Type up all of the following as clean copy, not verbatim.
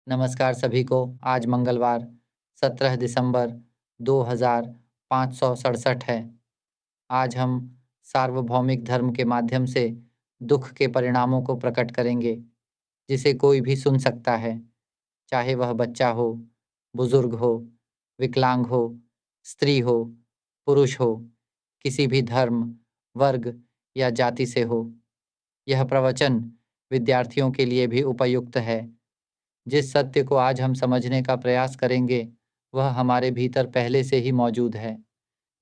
नमस्कार सभी को। आज मंगलवार 17 दिसंबर 2567 है। आज हम सार्वभौमिक धर्म के माध्यम से दुख के परिणामों को प्रकट करेंगे, जिसे कोई भी सुन सकता है, चाहे वह बच्चा हो, बुजुर्ग हो, विकलांग हो, स्त्री हो, पुरुष हो, किसी भी धर्म, वर्ग या जाति से हो। यह प्रवचन विद्यार्थियों के लिए भी उपयुक्त है। जिस सत्य को आज हम समझने का प्रयास करेंगे, वह हमारे भीतर पहले से ही मौजूद है।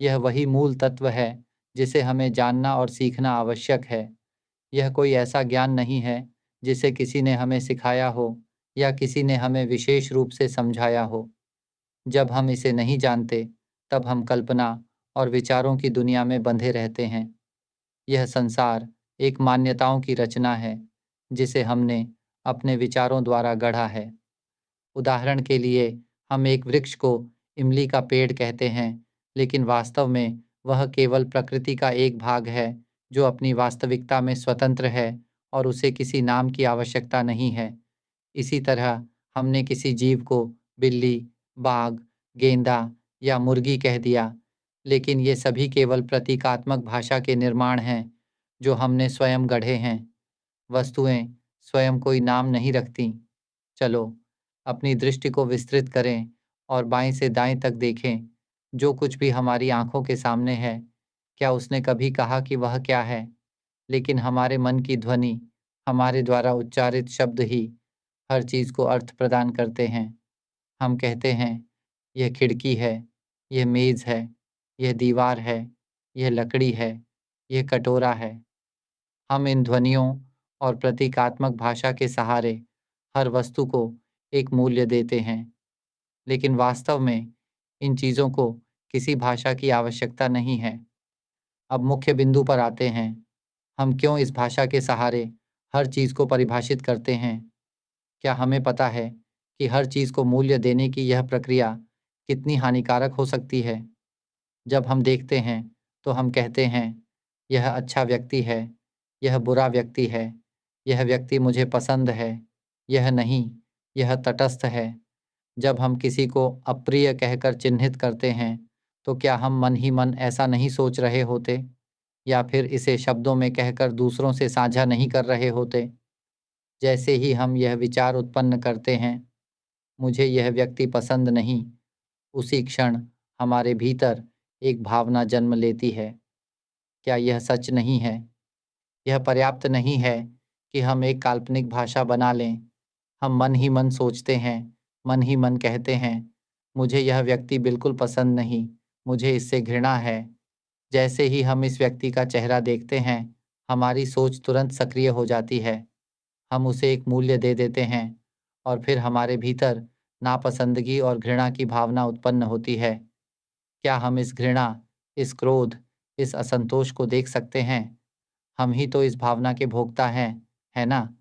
यह वही मूल तत्व है जिसे हमें जानना और सीखना आवश्यक है। यह कोई ऐसा ज्ञान नहीं है जिसे किसी ने हमें सिखाया हो या किसी ने हमें विशेष रूप से समझाया हो। जब हम इसे नहीं जानते, तब हम कल्पना और विचारों की दुनिया में बंधे रहते हैं। यह संसार एक मान्यताओं की रचना है, जिसे हमने अपने विचारों द्वारा गढ़ा है। उदाहरण के लिए, हम एक वृक्ष को इमली का पेड़ कहते हैं, लेकिन वास्तव में वह केवल प्रकृति का एक भाग है जो अपनी वास्तविकता में स्वतंत्र है और उसे किसी नाम की आवश्यकता नहीं है। इसी तरह हमने किसी जीव को बिल्ली, बाघ, गेंदा या मुर्गी कह दिया, लेकिन ये सभी केवल प्रतीकात्मक भाषा के निर्माण हैं जो हमने स्वयं गढ़े हैं। वस्तुएं स्वयं कोई नाम नहीं रखती। चलो, अपनी दृष्टि को विस्तृत करें और बाएं से दाएं तक देखें। जो कुछ भी हमारी आंखों के सामने है, क्या उसने कभी कहा कि वह क्या है? लेकिन हमारे मन की ध्वनि, हमारे द्वारा उच्चारित शब्द ही हर चीज़ को अर्थ प्रदान करते हैं। हम कहते हैं, यह खिड़की है, यह मेज़ है, यह दीवार है, यह लकड़ी है, यह कटोरा है। हम इन ध्वनियों और प्रतीकात्मक भाषा के सहारे हर वस्तु को एक मूल्य देते हैं, लेकिन वास्तव में इन चीज़ों को किसी भाषा की आवश्यकता नहीं है। अब मुख्य बिंदु पर आते हैं। हम क्यों इस भाषा के सहारे हर चीज़ को परिभाषित करते हैं? क्या हमें पता है कि हर चीज़ को मूल्य देने की यह प्रक्रिया कितनी हानिकारक हो सकती है? जब हम देखते हैं, तो हम कहते हैं, यह अच्छा व्यक्ति है, यह बुरा व्यक्ति है, यह व्यक्ति मुझे पसंद है, यह नहीं, यह तटस्थ है। जब हम किसी को अप्रिय कहकर चिन्हित करते हैं, तो क्या हम मन ही मन ऐसा नहीं सोच रहे होते? या फिर इसे शब्दों में कहकर दूसरों से साझा नहीं कर रहे होते? जैसे ही हम यह विचार उत्पन्न करते हैं, मुझे यह व्यक्ति पसंद नहीं, उसी क्षण हमारे भीतर एक भावना जन्म लेती है। क्या यह सच नहीं है? यह पर्याप्त नहीं है कि हम एक काल्पनिक भाषा बना लें। हम मन ही मन सोचते हैं, मन ही मन कहते हैं, मुझे यह व्यक्ति बिल्कुल पसंद नहीं, मुझे इससे घृणा है। जैसे ही हम इस व्यक्ति का चेहरा देखते हैं, हमारी सोच तुरंत सक्रिय हो जाती है। हम उसे एक मूल्य दे देते हैं और फिर हमारे भीतर नापसंदगी और घृणा की भावना उत्पन्न होती है। क्या हम इस घृणा, इस क्रोध, इस असंतोष को देख सकते हैं? हम ही तो इस भावना के भोक्ता हैं, है ना?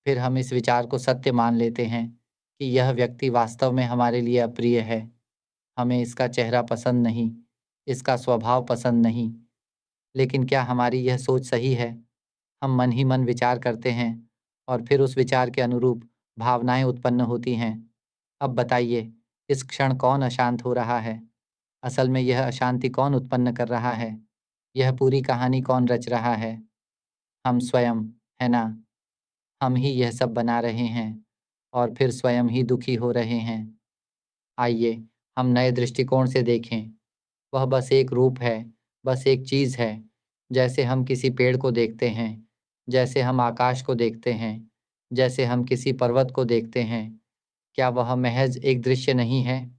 फिर हम इस विचार को सत्य मान लेते हैं कि यह व्यक्ति वास्तव में हमारे लिए अप्रिय है। हमें इसका चेहरा पसंद नहीं, इसका स्वभाव पसंद नहीं। लेकिन क्या हमारी यह सोच सही है? हम मन ही मन विचार करते हैं और फिर उस विचार के अनुरूप भावनाएं उत्पन्न होती हैं। अब बताइए, इस क्षण कौन अशांत हो रहा है? असल में यह अशांति कौन उत्पन्न कर रहा है? यह पूरी कहानी कौन रच रहा है? हम स्वयं, है ना? हम ही यह सब बना रहे हैं और फिर स्वयं ही दुखी हो रहे हैं। आइए, हम नए दृष्टिकोण से देखें। वह बस एक रूप है, बस एक चीज़ है। जैसे हम किसी पेड़ को देखते हैं, जैसे हम आकाश को देखते हैं, जैसे हम किसी पर्वत को देखते हैं। क्या वह महज़ एक दृश्य नहीं है?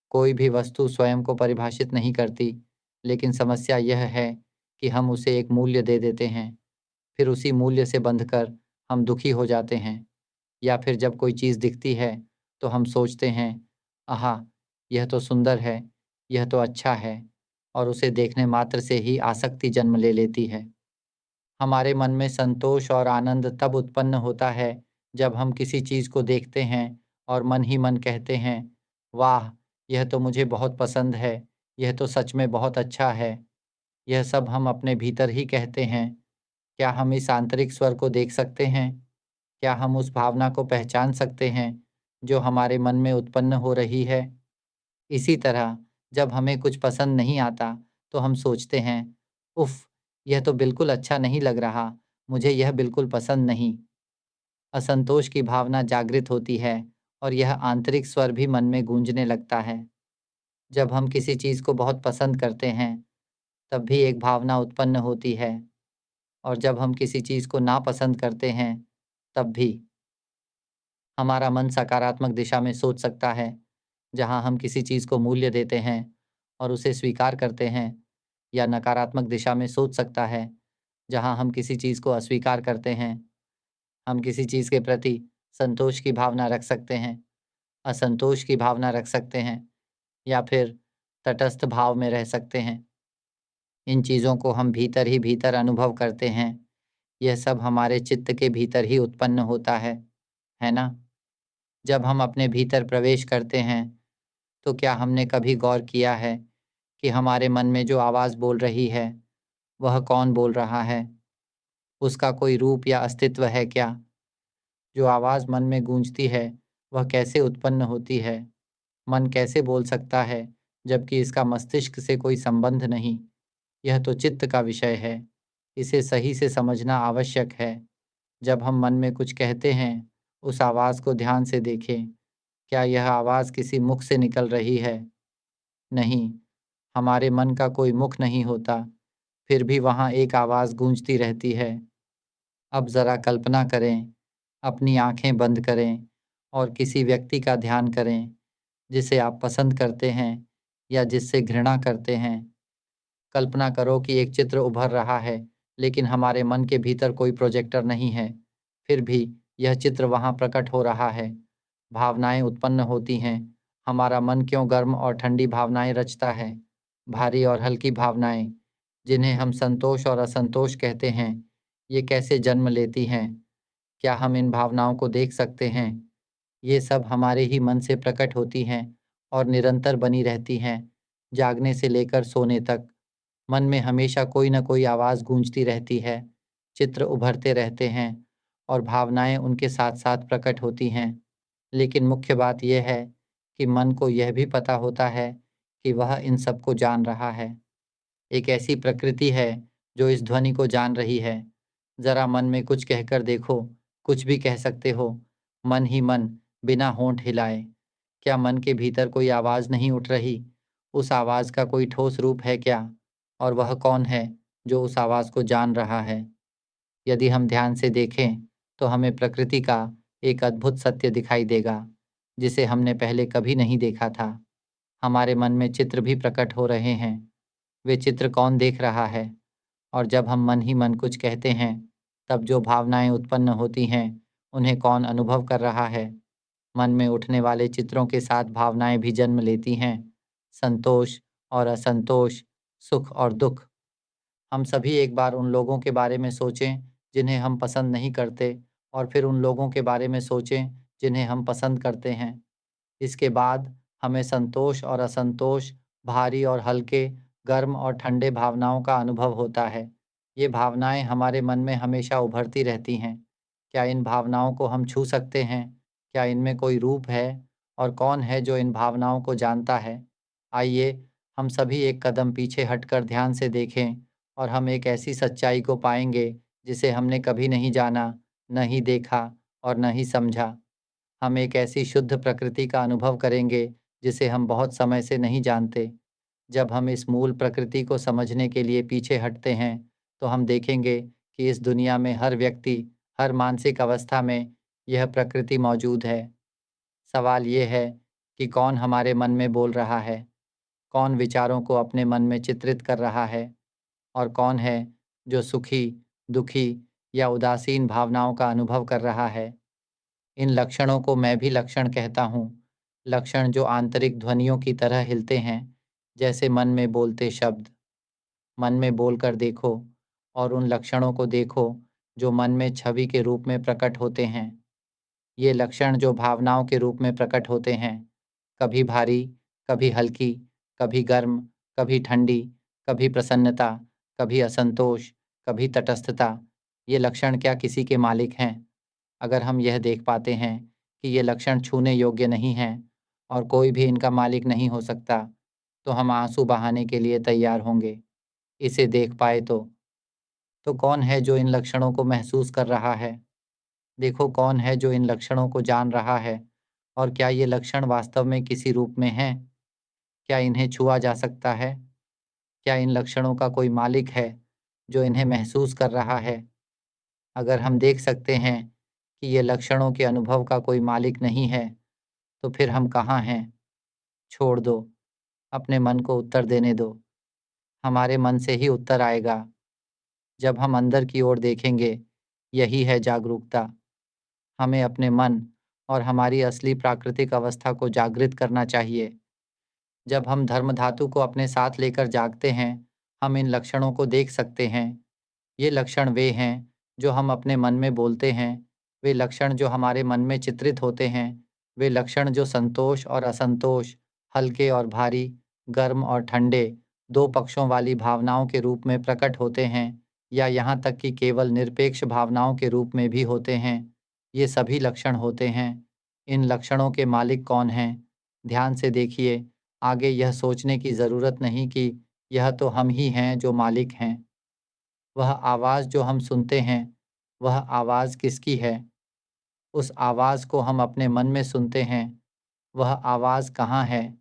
कोई भी वस्तु स्वयं को परिभाषित नहीं करती, लेकिन समस्या यह है कि हम उसे एक मूल्य दे देते हैं। फिर उसी मूल्य से बंधकर हम दुखी हो जाते हैं। या फिर जब कोई चीज़ दिखती है, तो हम सोचते हैं, आहा! यह तो सुंदर है, यह तो अच्छा है, और उसे देखने मात्र से ही आसक्ति जन्म ले लेती है। हमारे मन में संतोष और आनंद तब उत्पन्न होता है, जब हम किसी चीज़ को देखते हैं और मन ही मन कहते हैं, वाह! यह तो मुझे बहुत पसंद है, यह तो सच में बहुत अच्छा है। यह सब हम अपने भीतर ही कहते हैं। क्या हम इस आंतरिक स्वर को देख सकते हैं? क्या हम उस भावना को पहचान सकते हैं जो हमारे मन में उत्पन्न हो रही है। इसी तरह जब हमें कुछ पसंद नहीं आता तो हम सोचते हैं, उफ़! यह तो बिल्कुल अच्छा नहीं लग रहा, मुझे यह बिल्कुल पसंद नहीं। असंतोष की भावना जागृत होती है और यह आंतरिक स्वर भी मन में गूंजने लगता है। जब हम किसी चीज़ को बहुत पसंद करते हैं, तब भी एक भावना उत्पन्न होती है और जब हम किसी चीज़ को नापसंद करते हैं, तब भी। हमारा मन सकारात्मक दिशा में सोच सकता है, जहाँ हम किसी चीज़ को मूल्य देते हैं और उसे स्वीकार करते हैं, या नकारात्मक दिशा में सोच सकता है, जहाँ हम किसी चीज़ को अस्वीकार करते हैं। हम किसी चीज़ के प्रति संतोष की भावना रख सकते हैं, असंतोष की भावना रख सकते हैं या फिर तटस्थ भाव में रह सकते हैं। इन चीज़ों को हम भीतर ही भीतर अनुभव करते हैं। यह सब हमारे चित्त के भीतर ही उत्पन्न होता है ना? जब हम अपने भीतर प्रवेश करते हैं, तो क्या हमने कभी गौर किया है कि हमारे मन में जो आवाज़ बोल रही है, वह कौन बोल रहा है? उसका कोई रूप या अस्तित्व है क्या? जो आवाज़ मन में गूंजती है, वह कैसे उत्पन्न होती है? मन कैसे बोल सकता है, जबकि इसका मस्तिष्क से कोई संबंध नहीं? यह तो चित्त का विषय है। इसे सही से समझना आवश्यक है। जब हम मन में कुछ कहते हैं, उस आवाज़ को ध्यान से देखें। क्या यह आवाज़ किसी मुख से निकल रही है? नहीं, हमारे मन का कोई मुख नहीं होता, फिर भी वहाँ एक आवाज़ गूंजती रहती है। अब ज़रा कल्पना करें, अपनी आँखें बंद करें और किसी व्यक्ति का ध्यान करें, जिसे आप पसंद करते हैं या जिससे घृणा करते हैं। कल्पना करो कि एक चित्र उभर रहा है, लेकिन हमारे मन के भीतर कोई प्रोजेक्टर नहीं है। फिर भी यह चित्र वहाँ प्रकट हो रहा है। भावनाएँ उत्पन्न होती हैं। हमारा मन क्यों गर्म और ठंडी भावनाएँ रचता है? भारी और हल्की भावनाएँ, जिन्हें हम संतोष और असंतोष कहते हैं, ये कैसे जन्म लेती हैं? क्या हम इन भावनाओं को देख सकते हैं? ये सब हमारे ही मन से प्रकट होती हैं और निरंतर बनी रहती हैं, जागने से लेकर सोने तक। मन में हमेशा कोई न कोई आवाज़ गूंजती रहती है, चित्र उभरते रहते हैं और भावनाएँ उनके साथ-साथ प्रकट होती हैं। लेकिन मुख्य बात यह है कि मन को यह भी पता होता है कि वह इन सबको जान रहा है। एक ऐसी प्रकृति है जो इस ध्वनि को जान रही है। ज़रा मन में कुछ कहकर देखो, कुछ भी कह सकते हो, मन ही मन, बिना होंठ हिलाए। क्या मन के भीतर कोई आवाज़ नहीं उठ रही? उस आवाज़ का कोई ठोस रूप है क्या? और वह कौन है जो उस आवाज़ को जान रहा है? यदि हम ध्यान से देखें, तो हमें प्रकृति का एक अद्भुत सत्य दिखाई देगा, जिसे हमने पहले कभी नहीं देखा था। हमारे मन में चित्र भी प्रकट हो रहे हैं। वे चित्र कौन देख रहा है? और जब हम मन ही मन कुछ कहते हैं, तब जो भावनाएँ उत्पन्न होती हैं, उन्हें कौन अनुभव कर रहा है? मन में उठने वाले चित्रों के साथ भावनाएँ भी जन्म लेती हैं, संतोष और असंतोष, सुख और दुःख। हम सभी एक बार उन लोगों के बारे में सोचें, जिन्हें हम पसंद नहीं करते, और फिर उन लोगों के बारे में सोचें, जिन्हें हम पसंद करते हैं। इसके बाद हमें संतोष और असंतोष, भारी और हल्के, गर्म और ठंडे भावनाओं का अनुभव होता है। ये भावनाएँ हमारे मन में हमेशा उभरती रहती हैं। क्या इन भावनाओं को हम छू सकते हैं? क्या इनमें कोई रूप है? और कौन है जो इन भावनाओं को जानता है? आइए, हम सभी एक कदम पीछे हटकर ध्यान से देखें और हम एक ऐसी सच्चाई को पाएँगे, जिसे हमने कभी नहीं जाना, नहीं देखा और न ही समझा। हम एक ऐसी शुद्ध प्रकृति का अनुभव करेंगे, जिसे हम बहुत समय से नहीं जानते। जब हम इस मूल प्रकृति को समझने के लिए पीछे हटते हैं, तो हम देखेंगे कि इस दुनिया में हर व्यक्ति, हर मानसिक अवस्था में यह प्रकृति मौजूद है। सवाल ये है कि कौन हमारे मन में बोल रहा है, कौन विचारों को अपने मन में चित्रित कर रहा है और कौन है जो सुखी, दुखी या उदासीन भावनाओं का अनुभव कर रहा है। इन लक्षणों को मैं भी लक्षण कहता हूँ। लक्षण जो आंतरिक ध्वनियों की तरह हिलते हैं, जैसे मन में बोलते शब्द। मन में बोलकर देखो और उन लक्षणों को देखो जो मन में छवि के रूप में प्रकट होते हैं। ये लक्षण जो भावनाओं के रूप में प्रकट होते हैं, कभी भारी, कभी हल्की, कभी गर्म, कभी ठंडी, कभी प्रसन्नता, कभी असंतोष, कभी तटस्थता। ये लक्षण क्या किसी के मालिक हैं? अगर हम यह देख पाते हैं कि ये लक्षण छूने योग्य नहीं हैं और कोई भी इनका मालिक नहीं हो सकता, तो हम आंसू बहाने के लिए तैयार होंगे, इसे देख पाए तो। तो कौन है जो इन लक्षणों को महसूस कर रहा है? देखो कौन है जो इन लक्षणों को जान रहा है और क्या ये लक्षण वास्तव में किसी रूप में हैं? क्या इन्हें छुआ जा सकता है? क्या इन लक्षणों का कोई मालिक है जो इन्हें महसूस कर रहा है? अगर हम देख सकते हैं कि ये लक्षणों के अनुभव का कोई मालिक नहीं है, तो फिर हम कहाँ हैं? छोड़ दो, अपने मन को उत्तर देने दो। हमारे मन से ही उत्तर आएगा। जब हम अंदर की ओर देखेंगे, यही है जागरूकता। हमें अपने मन और हमारी असली प्राकृतिक अवस्था को जागृत करना चाहिए। जब हम धर्म धातु को अपने साथ लेकर जागते हैं, हम इन लक्षणों को देख सकते हैं। ये लक्षण वे हैं जो हम अपने मन में बोलते हैं, वे लक्षण जो हमारे मन में चित्रित होते हैं, वे लक्षण जो संतोष और असंतोष, हल्के और भारी, गर्म और ठंडे, दो पक्षों वाली भावनाओं के रूप में प्रकट होते हैं या यहाँ तक कि केवल निरपेक्ष भावनाओं के रूप में भी होते हैं। ये सभी लक्षण होते हैं। इन लक्षणों के मालिक कौन हैं? ध्यान से देखिए, आगे यह सोचने की ज़रूरत नहीं कि यह तो हम ही हैं जो मालिक हैं। वह आवाज़ जो हम सुनते हैं, वह आवाज़ किसकी है? उस आवाज़ को हम अपने मन में सुनते हैं, वह आवाज़ कहाँ है?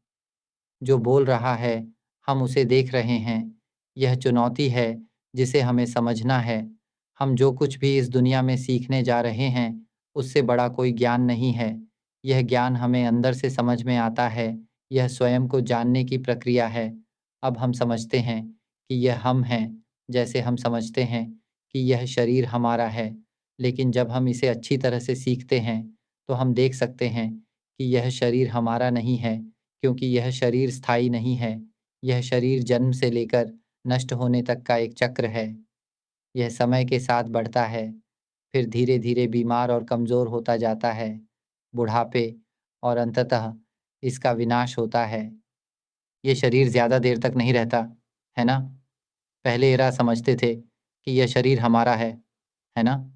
जो बोल रहा है, हम उसे देख रहे हैं। यह चुनौती है जिसे हमें समझना है। हम जो कुछ भी इस दुनिया में सीखने जा रहे हैं, उससे बड़ा कोई ज्ञान नहीं है। यह ज्ञान हमें अंदर से समझ में आता है। यह स्वयं को जानने की प्रक्रिया है। अब हम समझते हैं कि यह हम हैं, जैसे हम समझते हैं कि यह शरीर हमारा है। लेकिन जब हम इसे अच्छी तरह से सीखते हैं, तो हम देख सकते हैं कि यह शरीर हमारा नहीं है, क्योंकि यह शरीर स्थायी नहीं है। यह शरीर जन्म से लेकर नष्ट होने तक का एक चक्र है। यह समय के साथ बढ़ता है, फिर धीरे-धीरे बीमार और कमज़ोर होता जाता है, बुढ़ापे और अंततः इसका विनाश होता है। ये शरीर ज़्यादा देर तक नहीं रहता, है ना? पहले एरा समझते थे कि यह शरीर हमारा है ना?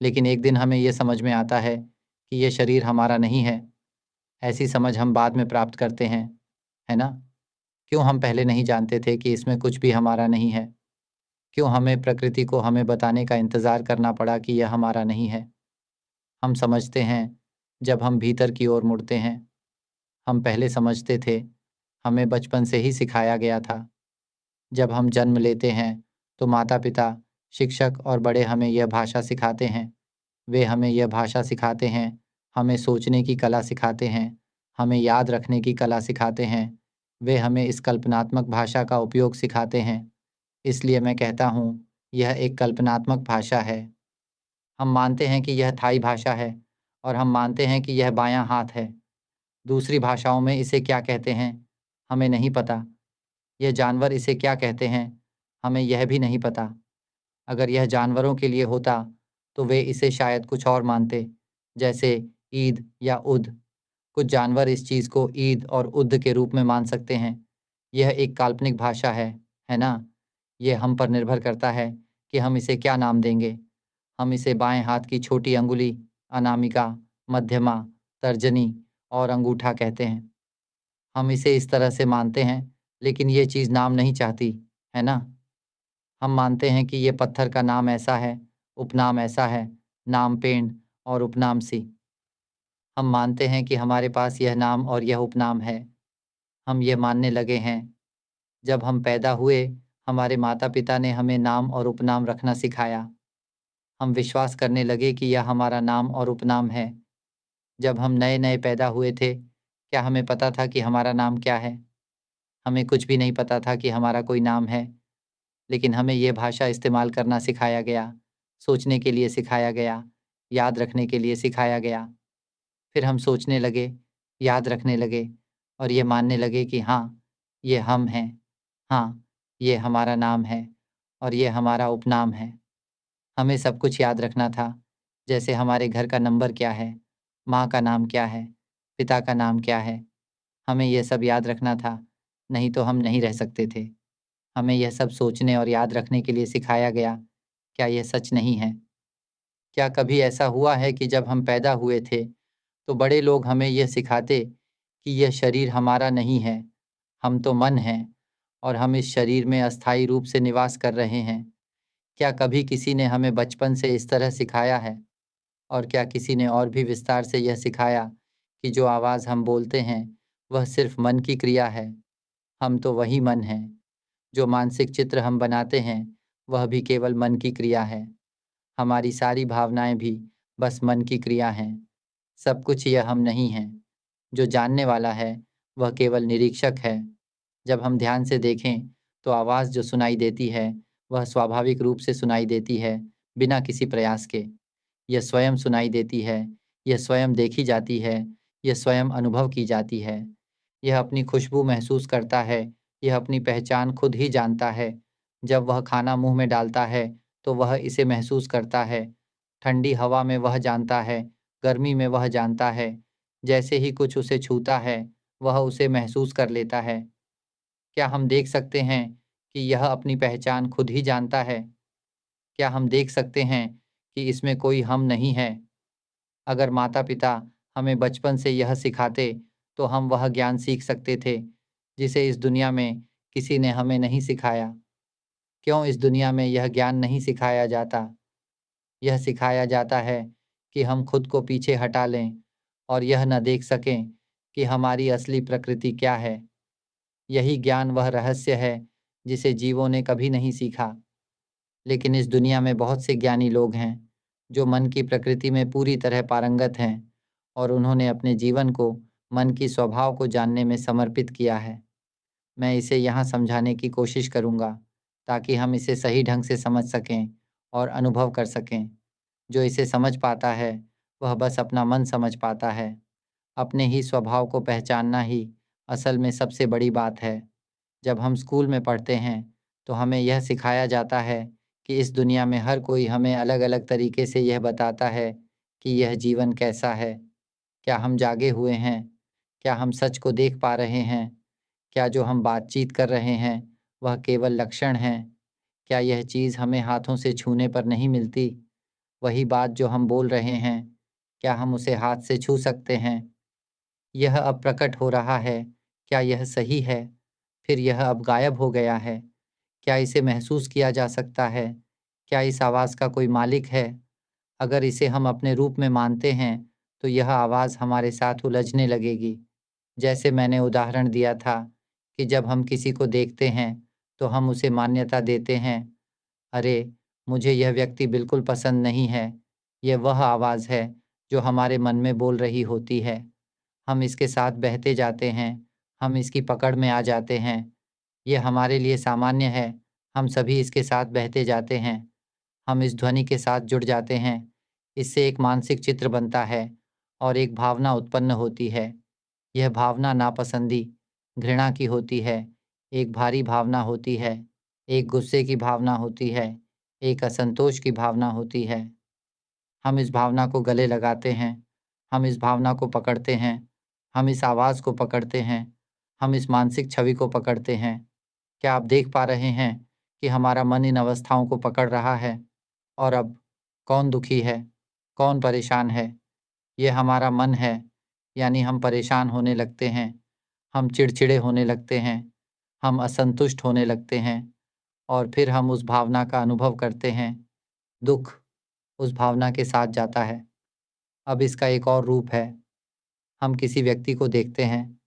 लेकिन एक दिन हमें ये समझ में आता है कि ये शरीर हमारा नहीं है। ऐसी समझ हम बाद में प्राप्त करते हैं, है ना? क्यों हम पहले नहीं जानते थे कि इसमें कुछ भी हमारा नहीं है? क्यों हमें प्रकृति को हमें बताने का इंतज़ार करना पड़ा कि यह हमारा नहीं है? हम समझते हैं जब हम भीतर की ओर मुड़ते हैं। हम पहले समझते थे, हमें बचपन से ही सिखाया गया था। जब हम जन्म लेते हैं, तो माता-पिता, शिक्षक और बड़े हमें यह भाषा सिखाते हैं। वे हमें यह भाषा सिखाते हैं, हमें सोचने की कला सिखाते हैं, हमें याद रखने की कला सिखाते हैं। वे हमें इस कल्पनात्मक भाषा का उपयोग सिखाते हैं। इसलिए मैं कहता हूँ, यह एक कल्पनात्मक भाषा है। हम मानते हैं कि यह थाई भाषा है और हम मानते हैं कि यह बायाँ हाथ है। दूसरी भाषाओं में इसे क्या कहते हैं, हमें नहीं पता। यह जानवर इसे क्या कहते हैं, हमें यह भी नहीं पता। अगर यह जानवरों के लिए होता, तो वे इसे शायद कुछ और मानते, जैसे ईद या उद। कुछ जानवर इस चीज़ को ईद और उद के रूप में मान सकते हैं। यह एक काल्पनिक भाषा है ना? यह हम पर निर्भर करता है कि हम इसे क्या नाम देंगे। हम इसे बाएँ हाथ की छोटी अंगुली, अनामिका, मध्यमा, तर्जनी और अंगूठा कहते हैं। हम इसे इस तरह से मानते हैं, लेकिन ये चीज़ नाम नहीं चाहती, है ना? हम मानते हैं कि ये पत्थर का नाम ऐसा है, उपनाम ऐसा है, नाम पेंड और उपनाम सी। हम मानते हैं कि हमारे पास यह नाम और यह उपनाम है। हम ये मानने लगे हैं। जब हम पैदा हुए, हमारे माता-पिता ने हमें नाम और उपनाम रखना सिखाया। हम विश्वास करने लगे कि यह हमारा नाम और उपनाम है। जब हम नए-नए पैदा हुए थे, क्या हमें पता था कि हमारा नाम क्या है? हमें कुछ भी नहीं पता था कि हमारा कोई नाम है। लेकिन हमें ये भाषा इस्तेमाल करना सिखाया गया, सोचने के लिए सिखाया गया, याद रखने के लिए सिखाया गया। फिर हम सोचने लगे, याद रखने लगे और ये मानने लगे कि हाँ, ये हम हैं। हाँ, ये हमारा नाम है और ये हमारा उपनाम है। हमें सब कुछ याद रखना था, जैसे हमारे घर का नंबर क्या है, माँ का नाम क्या है, पिता का नाम क्या है। हमें ये सब याद रखना था, नहीं तो हम नहीं रह सकते थे। हमें यह सब सोचने और याद रखने के लिए सिखाया गया। क्या यह सच नहीं है? क्या कभी ऐसा हुआ है कि जब हम पैदा हुए थे, तो बड़े लोग हमें यह सिखाते कि यह शरीर हमारा नहीं है, हम तो मन हैं और हम इस शरीर में अस्थायी रूप से निवास कर रहे हैं। क्या कभी किसी ने हमें बचपन से इस तरह सिखाया है? और क्या किसी ने और भी विस्तार से यह सिखाया कि जो आवाज़ हम बोलते हैं, वह सिर्फ मन की क्रिया है? हम तो वही मन हैं। जो मानसिक चित्र हम बनाते हैं, वह भी केवल मन की क्रिया है। हमारी सारी भावनाएं भी बस मन की क्रिया हैं। सब कुछ यह हम नहीं हैं। जो जानने वाला है, वह केवल निरीक्षक है। जब हम ध्यान से देखें, तो आवाज़ जो सुनाई देती है, वह स्वाभाविक रूप से सुनाई देती है, बिना किसी प्रयास के। यह स्वयं सुनाई देती है, यह स्वयं देखी जाती है, यह स्वयं अनुभव की जाती है। यह अपनी खुशबू महसूस करता है, यह अपनी पहचान खुद ही जानता है। जब वह खाना मुँह में डालता है, तो वह इसे महसूस करता है। ठंडी हवा में वह जानता है, गर्मी में वह जानता है। जैसे ही कुछ उसे छूता है, वह उसे महसूस कर लेता है। क्या हम देख सकते हैं कि यह अपनी पहचान खुद ही जानता है? क्या हम देख सकते हैं कि इसमें कोई हम नहीं है? अगर माता-पिता हमें बचपन से यह सिखाते, तो हम वह ज्ञान सीख सकते थे, जिसे इस दुनिया में किसी ने हमें नहीं सिखाया। क्यों इस दुनिया में यह ज्ञान नहीं सिखाया जाता? यह सिखाया जाता है कि हम खुद को पीछे हटा लें और यह न देख सकें कि हमारी असली प्रकृति क्या है। यही ज्ञान वह रहस्य है जिसे जीवों ने कभी नहीं सीखा। लेकिन इस दुनिया में बहुत से ज्ञानी लोग हैं जो मन की प्रकृति में पूरी तरह पारंगत हैं और उन्होंने अपने जीवन को मन की स्वभाव को जानने में समर्पित किया है। मैं इसे यहाँ समझाने की कोशिश करूँगा ताकि हम इसे सही ढंग से समझ सकें और अनुभव कर सकें। जो इसे समझ पाता है, वह बस अपना मन समझ पाता है। अपने ही स्वभाव को पहचानना ही असल में सबसे बड़ी बात है। जब हम स्कूल में पढ़ते हैं, तो हमें यह सिखाया जाता है कि इस दुनिया में हर कोई हमें अलग-अलग तरीके से यह बताता है कि यह जीवन कैसा है। क्या हम जागे हुए हैं? क्या हम सच को देख पा रहे हैं? क्या जो हम बातचीत कर रहे हैं, वह केवल लक्षण है? क्या यह चीज़ हमें हाथों से छूने पर नहीं मिलती? वही बात जो हम बोल रहे हैं, क्या हम उसे हाथ से छू सकते हैं? यह अब प्रकट हो रहा है, क्या यह सही है? फिर यह अब गायब हो गया है। क्या इसे महसूस किया जा सकता है? क्या इस आवाज़ का कोई मालिक है? अगर इसे हम अपने रूप में मानते हैं, तो यह आवाज़ हमारे साथ उलझने लगेगी। जैसे मैंने उदाहरण दिया था कि जब हम किसी को देखते हैं, तो हम उसे मान्यता देते हैं, अरे! मुझे यह व्यक्ति बिल्कुल पसंद नहीं है। यह वह आवाज़ है, जो हमारे मन में बोल रही होती है। हम इसके साथ बहते जाते हैं, हम इसकी पकड़ में आ जाते हैं। ये हमारे लिए सामान्य है, हम सभी इसके साथ बहते जाते हैं। हम इस ध्वनि के साथ जुड़ जाते हैं। इससे एक मानसिक चित्र बनता है और एक भावना उत्पन्न होती है। यह भावना नापसंदी, घृणा की होती है, एक भारी भावना होती है, एक गुस्से की भावना होती है, एक असंतोष की भावना होती है। हम इस भावना को गले लगाते हैं, हम इस भावना को पकड़ते हैं, हम इस आवाज़ को पकड़ते हैं, हम इस मानसिक छवि को पकड़ते हैं। क्या आप देख पा रहे हैं कि हमारा मन इन अवस्थाओं को पकड़ रहा है? और अब कौन दुखी है? कौन परेशान है? ये हमारा मन है, यानी हम परेशान होने लगते हैं, हम चिड़चिड़े होने लगते हैं, हम असंतुष्ट होने लगते हैं और फिर हम उस भावना का अनुभव करते हैं। दुःख उस भावना के साथ जाता है। अब इसका एक और रूप है, हम किसी व्यक्ति को देखते हैं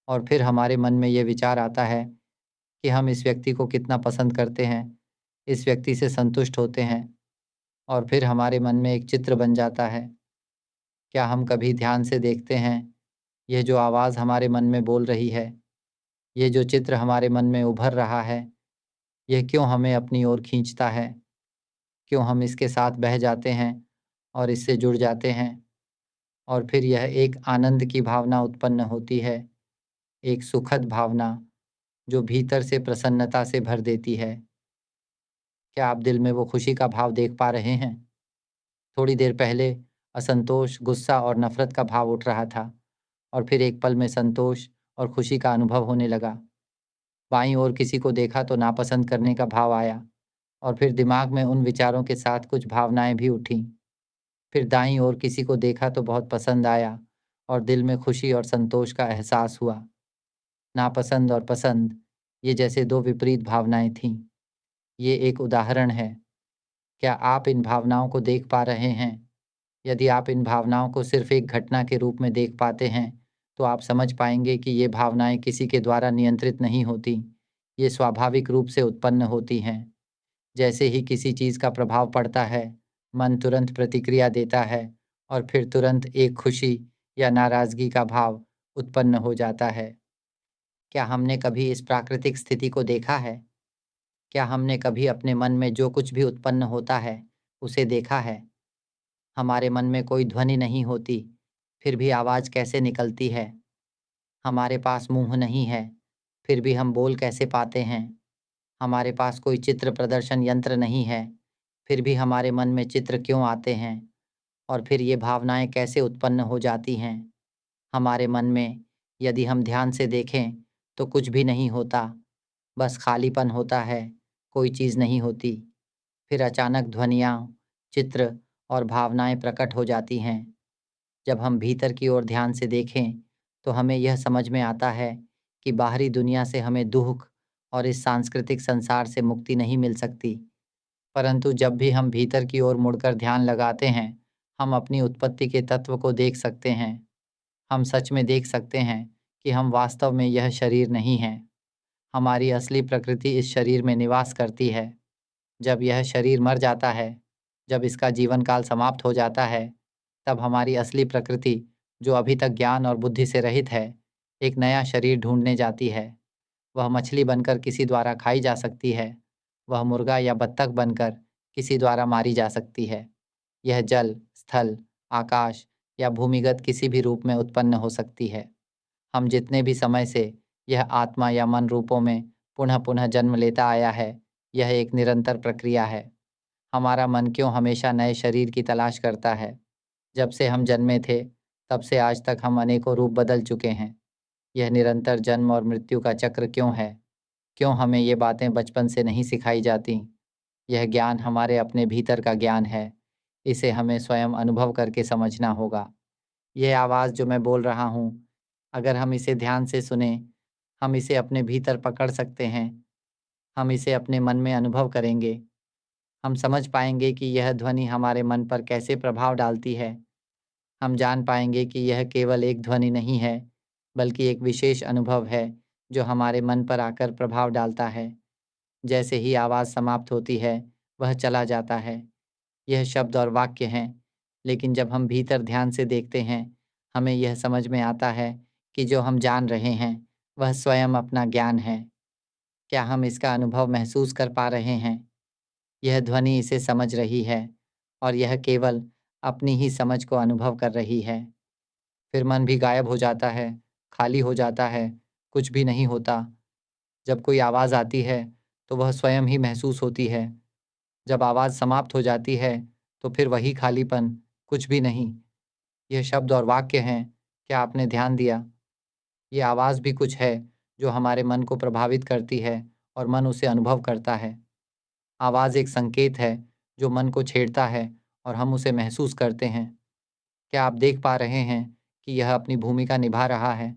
और फिर हमारे मन में ये विचार आता है कि हम इस व्यक्ति को कितना पसंद करते हैं, इस व्यक्ति से संतुष्ट होते हैं और फिर हमारे मन में एक चित्र बन जाता है। क्या हम कभी ध्यान से देखते हैं, यह जो आवाज़ हमारे मन में बोल रही है, ये जो चित्र हमारे मन में उभर रहा है, यह क्यों हमें अपनी ओर खींचता है? क्यों हम इसके साथ बह जाते हैं और इससे जुड़ जाते हैं? और फिर यह एक आनंद की भावना उत्पन्न होती है, एक सुखद भावना जो भीतर से प्रसन्नता से भर देती है। क्या आप दिल में वो खुशी का भाव देख पा रहे हैं? थोड़ी देर पहले असंतोष, गुस्सा और नफ़रत का भाव उठ रहा था और फिर एक पल में संतोष और खुशी का अनुभव होने लगा। बाईं ओर किसी को देखा तो नापसंद करने का भाव आया और फिर दिमाग में उन विचारों के साथ कुछ भावनाएँ भी उठीं। फिर दाईं ओर किसी को देखा तो बहुत पसंद आया और दिल में खुशी और संतोष का एहसास हुआ। नापसंद और पसंद, ये जैसे दो विपरीत भावनाएं थीं। ये एक उदाहरण है। क्या आप इन भावनाओं को देख पा रहे हैं? यदि आप इन भावनाओं को सिर्फ एक घटना के रूप में देख पाते हैं, तो आप समझ पाएंगे कि ये भावनाएं किसी के द्वारा नियंत्रित नहीं होती। ये स्वाभाविक रूप से उत्पन्न होती हैं। जैसे ही किसी चीज़ का प्रभाव पड़ता है, मन तुरंत प्रतिक्रिया देता है और फिर तुरंत एक खुशी या नाराज़गी का भाव उत्पन्न हो जाता है। क्या हमने कभी इस प्राकृतिक स्थिति को देखा है? क्या हमने कभी अपने मन में जो कुछ भी उत्पन्न होता है, उसे देखा है? हमारे मन में कोई ध्वनि नहीं होती, फिर भी आवाज़ कैसे निकलती है? हमारे पास मुँह नहीं है, फिर भी हम बोल कैसे पाते हैं? हमारे पास कोई चित्र प्रदर्शन यंत्र नहीं है, फिर भी हमारे मन में चित्र क्यों आते हैं? और फिर ये भावनाएँ कैसे उत्पन्न हो जाती हैं? हमारे मन में यदि हम ध्यान से देखें, तो कुछ भी नहीं होता, बस खालीपन होता है, कोई चीज़ नहीं होती। फिर अचानक ध्वनियाँ, चित्र और भावनाएँ प्रकट हो जाती हैं। जब हम भीतर की ओर ध्यान से देखें, तो हमें यह समझ में आता है कि बाहरी दुनिया से हमें दुःख और इस सांस्कृतिक संसार से मुक्ति नहीं मिल सकती। परंतु जब भी हम भीतर की ओर मुड़कर ध्यान लगाते हैं, हम अपनी उत्पत्ति के तत्व को देख सकते हैं। हम सच में देख सकते हैं कि हम वास्तव में यह शरीर नहीं हैं। हमारी असली प्रकृति इस शरीर में निवास करती है। जब यह शरीर मर जाता है, जब इसका जीवन काल समाप्त हो जाता है, तब हमारी असली प्रकृति, जो अभी तक ज्ञान और बुद्धि से रहित है, एक नया शरीर ढूँढने जाती है। वह मछली बनकर किसी द्वारा खाई जा सकती है। वह मुर्गा या बत्तख बनकर किसी द्वारा मारी जा सकती है। यह जल, स्थल, आकाश या भूमिगत किसी भी रूप में उत्पन्न हो सकती है। हम जितने भी समय से यह आत्मा या मन रूपों में पुनः-पुनः जन्म लेता आया है, यह एक निरंतर प्रक्रिया है। हमारा मन क्यों हमेशा नए शरीर की तलाश करता है? जब से हम जन्मे थे, तब से आज तक हम अनेकों रूप बदल चुके हैं। यह निरंतर जन्म और मृत्यु का चक्र क्यों है? क्यों हमें ये बातें बचपन से नहीं सिखाई जाती? यह ज्ञान हमारे अपने भीतर का ज्ञान है। इसे हमें स्वयं अनुभव करके समझना होगा। यह आवाज़ जो मैं बोल रहा हूँ, अगर हम इसे ध्यान से सुनें, हम इसे अपने भीतर पकड़ सकते हैं। हम इसे अपने मन में अनुभव करेंगे। हम समझ पाएँगे कि यह ध्वनि हमारे मन पर कैसे प्रभाव डालती है। हम जान पाएँगे कि यह केवल एक ध्वनि नहीं है, बल्कि एक विशेष अनुभव है, जो हमारे मन पर आकर प्रभाव डालता है। जैसे ही आवाज़ समाप्त होती है, वह चला जाता है। यह शब्द और वाक्य हैं, लेकिन जब हम भीतर ध्यान से देखते हैं, हमें यह समझ में आता है कि जो हम जान रहे हैं, वह स्वयं अपना ज्ञान है। क्या हम इसका अनुभव महसूस कर पा रहे हैं? यह ध्वनि इसे समझ रही है और यह केवल अपनी ही समझ को अनुभव कर रही है। फिर मन भी गायब हो जाता है, खाली हो जाता है, कुछ भी नहीं होता। जब कोई आवाज़ आती है, तो वह स्वयं ही महसूस होती है। जब आवाज़ समाप्त हो जाती है, तो फिर वही खालीपन, कुछ भी नहीं। यह शब्द और वाक्य हैं, क्या आपने ध्यान दिया? ये आवाज़ भी कुछ है, जो हमारे मन को प्रभावित करती है और मन उसे अनुभव करता है। आवाज़ एक संकेत है, जो मन को छेड़ता है और हम उसे महसूस करते हैं। क्या आप देख पा रहे हैं कि यह अपनी भूमिका निभा रहा है?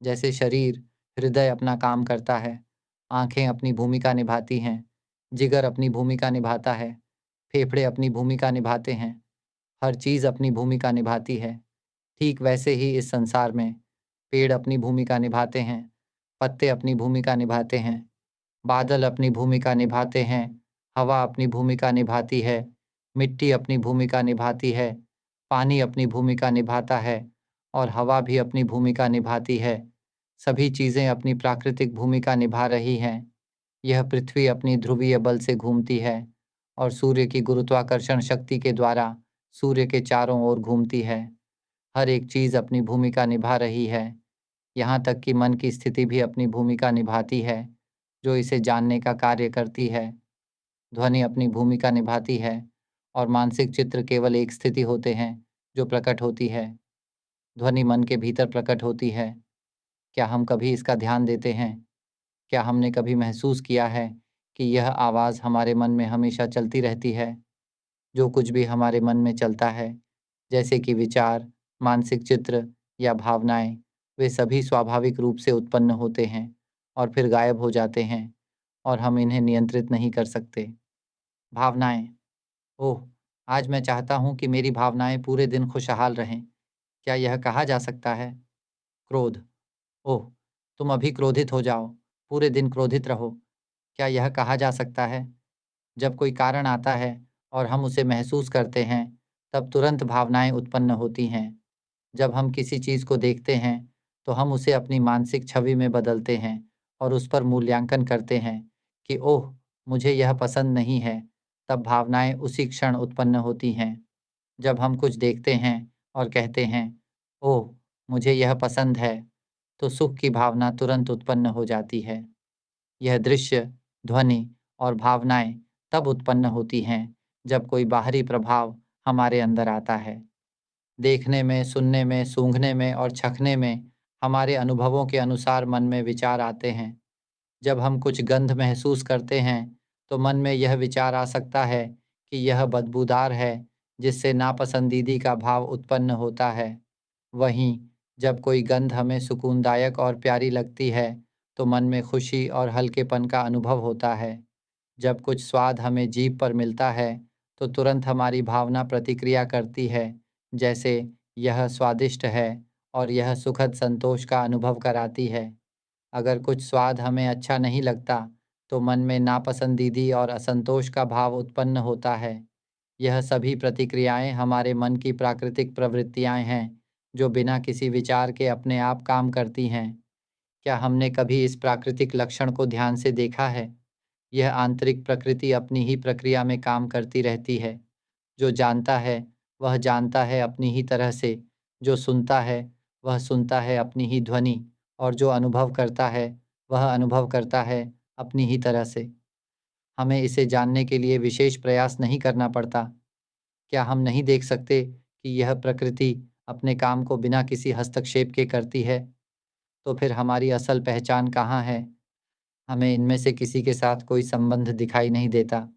जैसे शरीर, हृदय अपना काम करता है, आँखें अपनी भूमिका निभाती हैं, जिगर अपनी भूमिका निभाता है, फेफड़े अपनी भूमिका निभाते हैं, हर चीज़ अपनी भूमिका निभाती है। ठीक वैसे ही इस संसार में पेड़ अपनी भूमिका निभाते हैं, पत्ते अपनी भूमिका निभाते हैं, बादल अपनी भूमिका निभाते हैं, हवा अपनी भूमिका निभाती है, मिट्टी अपनी भूमिका निभाती है, पानी अपनी भूमिका निभाता है और हवा भी अपनी भूमिका निभाती है। सभी चीज़ें अपनी प्राकृतिक भूमिका निभा रही हैं। यह पृथ्वी अपनी ध्रुवीय बल से घूमती है और सूर्य की गुरुत्वाकर्षण शक्ति के द्वारा सूर्य के चारों ओर घूमती है। हर एक चीज़ अपनी भूमिका निभा रही है। यहाँ तक कि मन की स्थिति भी अपनी भूमिका निभाती है, जो इसे जानने का कार्य करती है। ध्वनि अपनी भूमिका निभाती है और मानसिक चित्र केवल एक स्थिति होते हैं, जो प्रकट होती है। ध्वनि मन के भीतर प्रकट होती है। क्या हम कभी इसका ध्यान देते हैं? क्या हमने कभी महसूस किया है कि यह आवाज़ हमारे मन में हमेशा चलती रहती है? जो कुछ भी हमारे मन में चलता है, जैसे कि विचार, मानसिक चित्र या भावनाएं, वे सभी स्वाभाविक रूप से उत्पन्न होते हैं और फिर गायब हो जाते हैं और हम इन्हें नियंत्रित नहीं कर सकते। भावनाएं। ओह! आज मैं चाहता हूँ कि मेरी भावनाएं पूरे दिन खुशहाल रहें। क्या यह कहा जा सकता है? क्रोध। ओह! तुम अभी क्रोधित हो जाओ, पूरे दिन क्रोधित रहो। क्या यह कहा जा सकता है? जब कोई कारण आता है और हम उसे महसूस करते हैं, तब तुरंत भावनाएं उत्पन्न होती हैं। जब हम किसी चीज़ को देखते हैं, तो हम उसे अपनी मानसिक छवि में बदलते हैं और उस पर मूल्यांकन करते हैं कि ओह! मुझे यह पसंद नहीं है। तब भावनाएं उसी क्षण उत्पन्न होती हैं। जब हम कुछ देखते हैं और कहते हैं, ओह! मुझे यह पसंद है, तो सुख की भावना तुरंत उत्पन्न हो जाती है। यह दृश्य, ध्वनि और भावनाएं तब उत्पन्न होती हैं, जब कोई बाहरी प्रभाव हमारे अंदर आता है। देखने में, सुनने में, सूंघने में और चखने में हमारे अनुभवों के अनुसार मन में विचार आते हैं। जब हम कुछ गंध महसूस करते हैं, तो मन में यह विचार आ सकता है कि यह बदबूदार है, जिससे नापसंदीदी का भाव उत्पन्न होता है। वहीं जब कोई गंध हमें सुकूनदायक और प्यारी लगती है, तो मन में खुशी और हल्केपन का अनुभव होता है। जब कुछ स्वाद हमें जीभ पर मिलता है, तो तुरंत हमारी भावना प्रतिक्रिया करती है, जैसे यह स्वादिष्ट है और यह सुखद संतोष का अनुभव कराती है। अगर कुछ स्वाद हमें अच्छा नहीं लगता, तो मन में नापसंदीदी और असंतोष का भाव उत्पन्न होता है। यह सभी प्रतिक्रियाएं हमारे मन की प्राकृतिक प्रवृत्तियां हैं, जो बिना किसी विचार के अपने आप काम करती हैं। क्या हमने कभी इस प्राकृतिक लक्षण को ध्यान से देखा है? यह आंतरिक प्रकृति अपनी ही प्रक्रिया में काम करती रहती है। जो जानता है, वह जानता है अपनी ही तरह से। जो सुनता है, वह सुनता है अपनी ही ध्वनि। और जो अनुभव करता है, वह अनुभव करता है अपनी ही तरह से। हमें इसे जानने के लिए विशेष प्रयास नहीं करना पड़ता। क्या हम नहीं देख सकते कि यह प्रकृति अपने काम को बिना किसी हस्तक्षेप के करती है? तो फिर हमारी असल पहचान कहाँ है? हमें इनमें से किसी के साथ कोई संबंध दिखाई नहीं देता।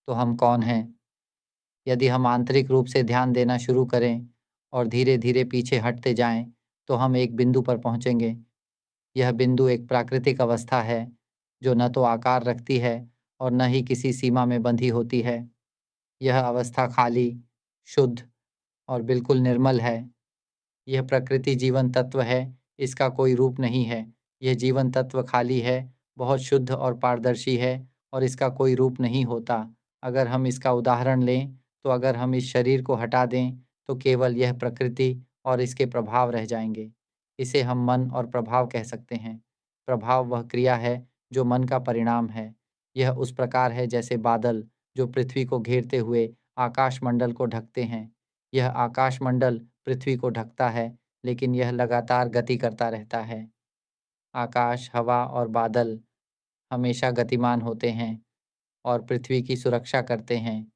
तो हम कौन हैं? यदि हम आंतरिक रूप से ध्यान देना शुरू करें और धीरे-धीरे पीछे हटते जाएं, तो हम एक बिंदु पर पहुंचेंगे। यह बिंदु एक प्राकृतिक अवस्था है, जो न तो आकार रखती है और न ही किसी सीमा में बंधी होती है। यह अवस्था खाली, शुद्ध और बिल्कुल निर्मल है। यह प्रकृति जीवन तत्व है, इसका कोई रूप नहीं है। यह जीवन तत्व खाली है, बहुत शुद्ध और पारदर्शी है और इसका कोई रूप नहीं होता। अगर हम इसका उदाहरण लें, तो अगर हम इस शरीर को हटा दें, तो केवल यह प्रकृति और इसके प्रभाव रह जाएंगे। इसे हम मन और प्रभाव कह सकते हैं। प्रभाव वह क्रिया है जो मन का परिणाम है। यह उस प्रकार है जैसे बादल, जो पृथ्वी को घेरते हुए आकाशमंडल को ढकते हैं। यह आकाशमंडल पृथ्वी को ढकता है, लेकिन यह लगातार गति करता रहता है। आकाश, हवा और बादल हमेशा गतिमान होते हैं और पृथ्वी की सुरक्षा करते हैं,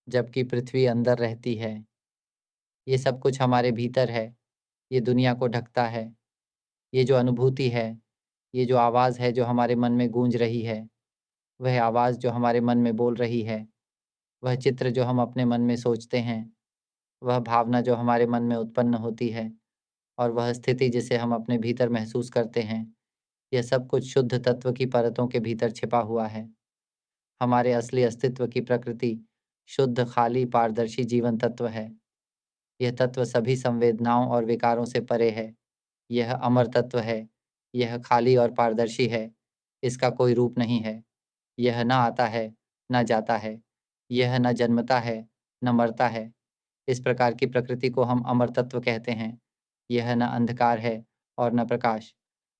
जबकि पृथ्वी अंदर रहती है। ये सब कुछ हमारे भीतर है, ये दुनिया को ढकता है। ये जो अनुभूति है, ये जो आवाज़ है जो हमारे मन में गूंज रही है, वह आवाज़ जो हमारे मन में बोल रही है, वह चित्र जो हम अपने मन में सोचते हैं, वह भावना जो हमारे मन में उत्पन्न होती है और वह स्थिति जिसे हम अपने भीतर महसूस करते हैं, यह सब कुछ शुद्ध तत्व की परतों के भीतर छिपा हुआ है। हमारे असली अस्तित्व की प्रकृति शुद्ध, खाली, पारदर्शी जीवन तत्व है। यह तत्व सभी संवेदनाओं और विकारों से परे है। यह अमर तत्व है। यह खाली और पारदर्शी है। इसका कोई रूप नहीं है। यह न आता है, न जाता है। यह न जन्मता है, न मरता है। इस प्रकार की प्रकृति को हम अमर तत्व कहते हैं। यह न अंधकार है और न प्रकाश।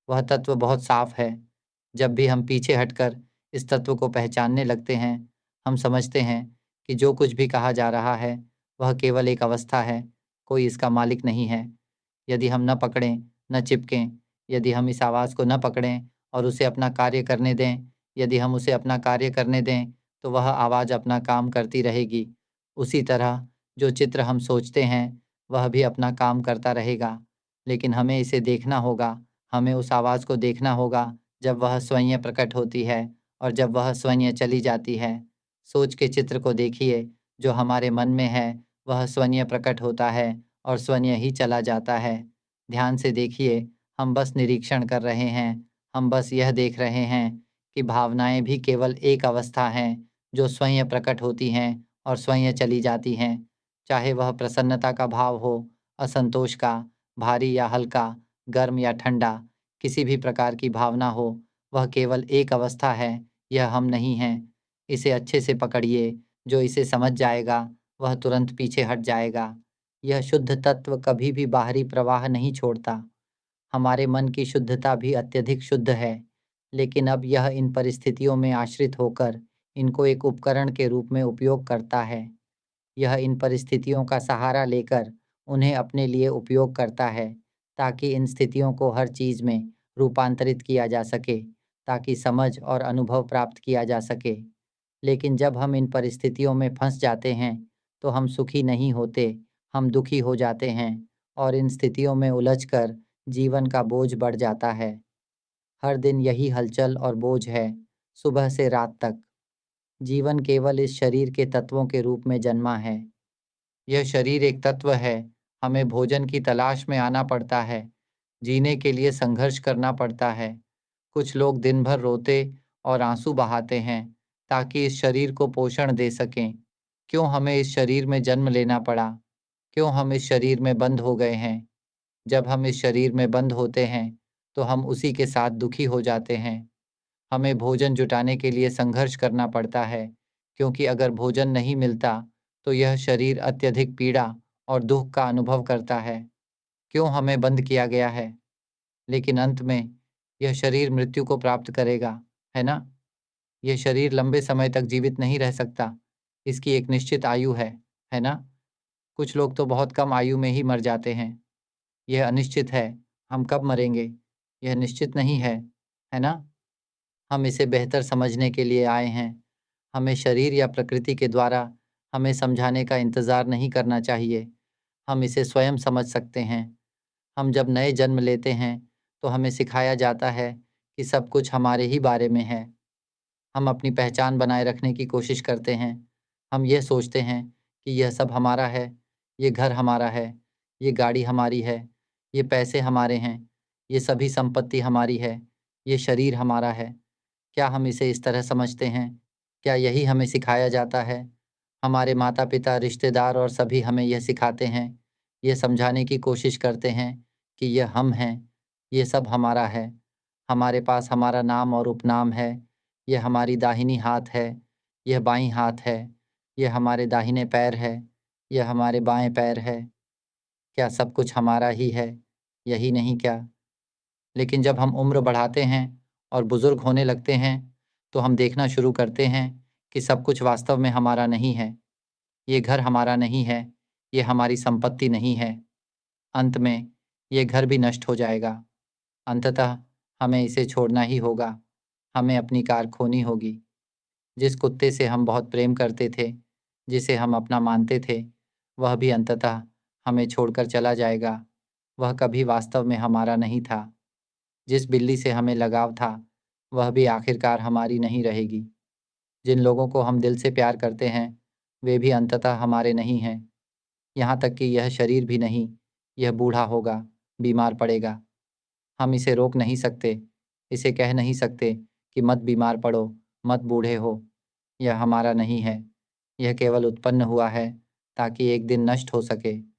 वह तत्व बहुत साफ है। जब भी हम पीछे हटकर इस तत्व को पहचानने लगते हैं, हम समझते हैं कि जो कुछ भी कहा जा रहा है, वह केवल एक अवस्था है, कोई इसका मालिक नहीं है। यदि हम न पकड़ें, न चिपकें, यदि हम इस आवाज़ को न पकड़ें और उसे अपना कार्य करने दें, यदि हम उसे अपना कार्य करने दें, तो वह आवाज़ अपना काम करती रहेगी। उसी तरह जो चित्र हम सोचते हैं, वह भी अपना काम करता रहेगा। लेकिन हमें इसे देखना होगा, हमें उस आवाज़ को देखना होगा जब वह स्वयं प्रकट होती है और जब वह स्वयं चली जाती है। सोच के चित्र को देखिए, जो हमारे मन में है, वह स्वयं प्रकट होता है और स्वयं ही चला जाता है। ध्यान से देखिए, हम बस निरीक्षण कर रहे हैं, हम बस यह देख रहे हैं कि भावनाएँ भी केवल एक अवस्था हैं, जो स्वयं प्रकट होती हैं और स्वयं चली जाती हैं। चाहे वह प्रसन्नता का भाव हो, असंतोष का, भारी या हल्का, गर्म या ठंडा, किसी भी प्रकार की भावना हो, वह केवल एक अवस्था है, यह हम नहीं हैं। इसे अच्छे से पकड़िए, जो इसे समझ जाएगा, वह तुरंत पीछे हट जाएगा। यह शुद्ध तत्व कभी भी बाहरी प्रवाह नहीं छोड़ता। हमारे मन की शुद्धता भी अत्यधिक शुद्ध है, लेकिन अब यह इन परिस्थितियों में आश्रित होकर इनको एक उपकरण के रूप में उपयोग करता है। यह इन परिस्थितियों का सहारा लेकर उन्हें अपने लिए उपयोग करता है, ताकि इन स्थितियों को हर चीज़ में रूपांतरित किया जा सके, ताकि समझ और अनुभव प्राप्त किया जा सके। लेकिन जब हम इन परिस्थितियों में फंस जाते हैं, तो हम सुखी नहीं होते, हम दुखी हो जाते हैं और इन स्थितियों में उलझकर जीवन का बोझ बढ़ जाता है। हर दिन यही हलचल और बोझ है, सुबह से रात तक। जीवन केवल इस शरीर के तत्वों के रूप में जन्मा है। यह शरीर एक तत्व है, हमें भोजन की तलाश में आना पड़ता है, जीने के लिए संघर्ष करना पड़ता है। कुछ लोग दिन भर रोते और आंसू बहाते हैं, ताकि इस शरीर को पोषण दे सकें। क्यों हमें इस शरीर में जन्म लेना पड़ा? क्यों हम इस शरीर में बंद हो गए हैं? जब हम इस शरीर में बंद होते हैं, तो हम उसी के साथ दुखी हो जाते हैं। हमें भोजन जुटाने के लिए संघर्ष करना पड़ता है, क्योंकि अगर भोजन नहीं मिलता, तो यह शरीर अत्यधिक पीड़ा और दुःख का अनुभव करता है। क्यों हमें बंद किया गया है? लेकिन अंत में यह शरीर मृत्यु को प्राप्त करेगा, है ना? यह शरीर लंबे समय तक जीवित नहीं रह सकता। इसकी एक निश्चित आयु है ना? कुछ लोग तो बहुत कम आयु में ही मर जाते हैं। यह अनिश्चित है, हम कब मरेंगे, यह निश्चित नहीं है ना? हम इसे बेहतर समझने के लिए आए हैं। हमें शरीर या प्रकृति के द्वारा हमें समझाने का इंतज़ार नहीं करना चाहिए। हम इसे स्वयं समझ सकते हैं। हम जब नए जन्म लेते हैं, तो हमें सिखाया जाता है कि सब कुछ हमारे ही बारे में है। हम अपनी पहचान बनाए रखने की कोशिश करते हैं। हम यह सोचते हैं कि यह सब हमारा है, ये घर हमारा है, ये गाड़ी हमारी है, ये पैसे हमारे हैं, ये सभी संपत्ति हमारी है, ये शरीर हमारा है। क्या हम इसे इस तरह समझते हैं? क्या यही हमें सिखाया जाता है? हमारे माता-पिता, रिश्तेदार और सभी हमें यह सिखाते हैं, ये समझाने की कोशिश करते हैं कि यह हम हैं, ये सब हमारा है। हमारे पास हमारा नाम और उपनाम है, यह हमारी दाहिनी हाथ है, यह बाईं हाथ है, यह हमारे दाहिने पैर है, यह हमारे बाएँ पैर है। क्या सब कुछ हमारा ही है? यही नहीं क्या? लेकिन जब हम उम्र बढ़ाते हैं और बुज़ुर्ग होने लगते हैं, तो हम देखना शुरू करते हैं कि सब कुछ वास्तव में हमारा नहीं है। ये घर हमारा नहीं है, ये हमारी संपत्ति नहीं है। अंत में ये घर भी नष्ट हो जाएगा। अंततः हमें इसे छोड़ना ही होगा, हमें अपनी कार खोनी होगी। जिस कुत्ते से हम बहुत प्रेम करते थे, जिसे हम अपना मानते थे, वह भी अंततः हमें छोड़कर चला जाएगा। वह कभी वास्तव में हमारा नहीं था। जिस बिल्ली से हमें लगाव था, वह भी आखिरकार हमारी नहीं रहेगी। जिन लोगों को हम दिल से प्यार करते हैं, वे भी अंततः हमारे नहीं हैं। यहाँ तक कि यह शरीर भी नहीं, यह बूढ़ा होगा, बीमार पड़ेगा। हम इसे रोक नहीं सकते, इसे कह नहीं सकते कि मत बीमार पड़ो, मत बूढ़े हो। यह हमारा नहीं है, यह केवल उत्पन्न हुआ है ताकि एक दिन नष्ट हो सके।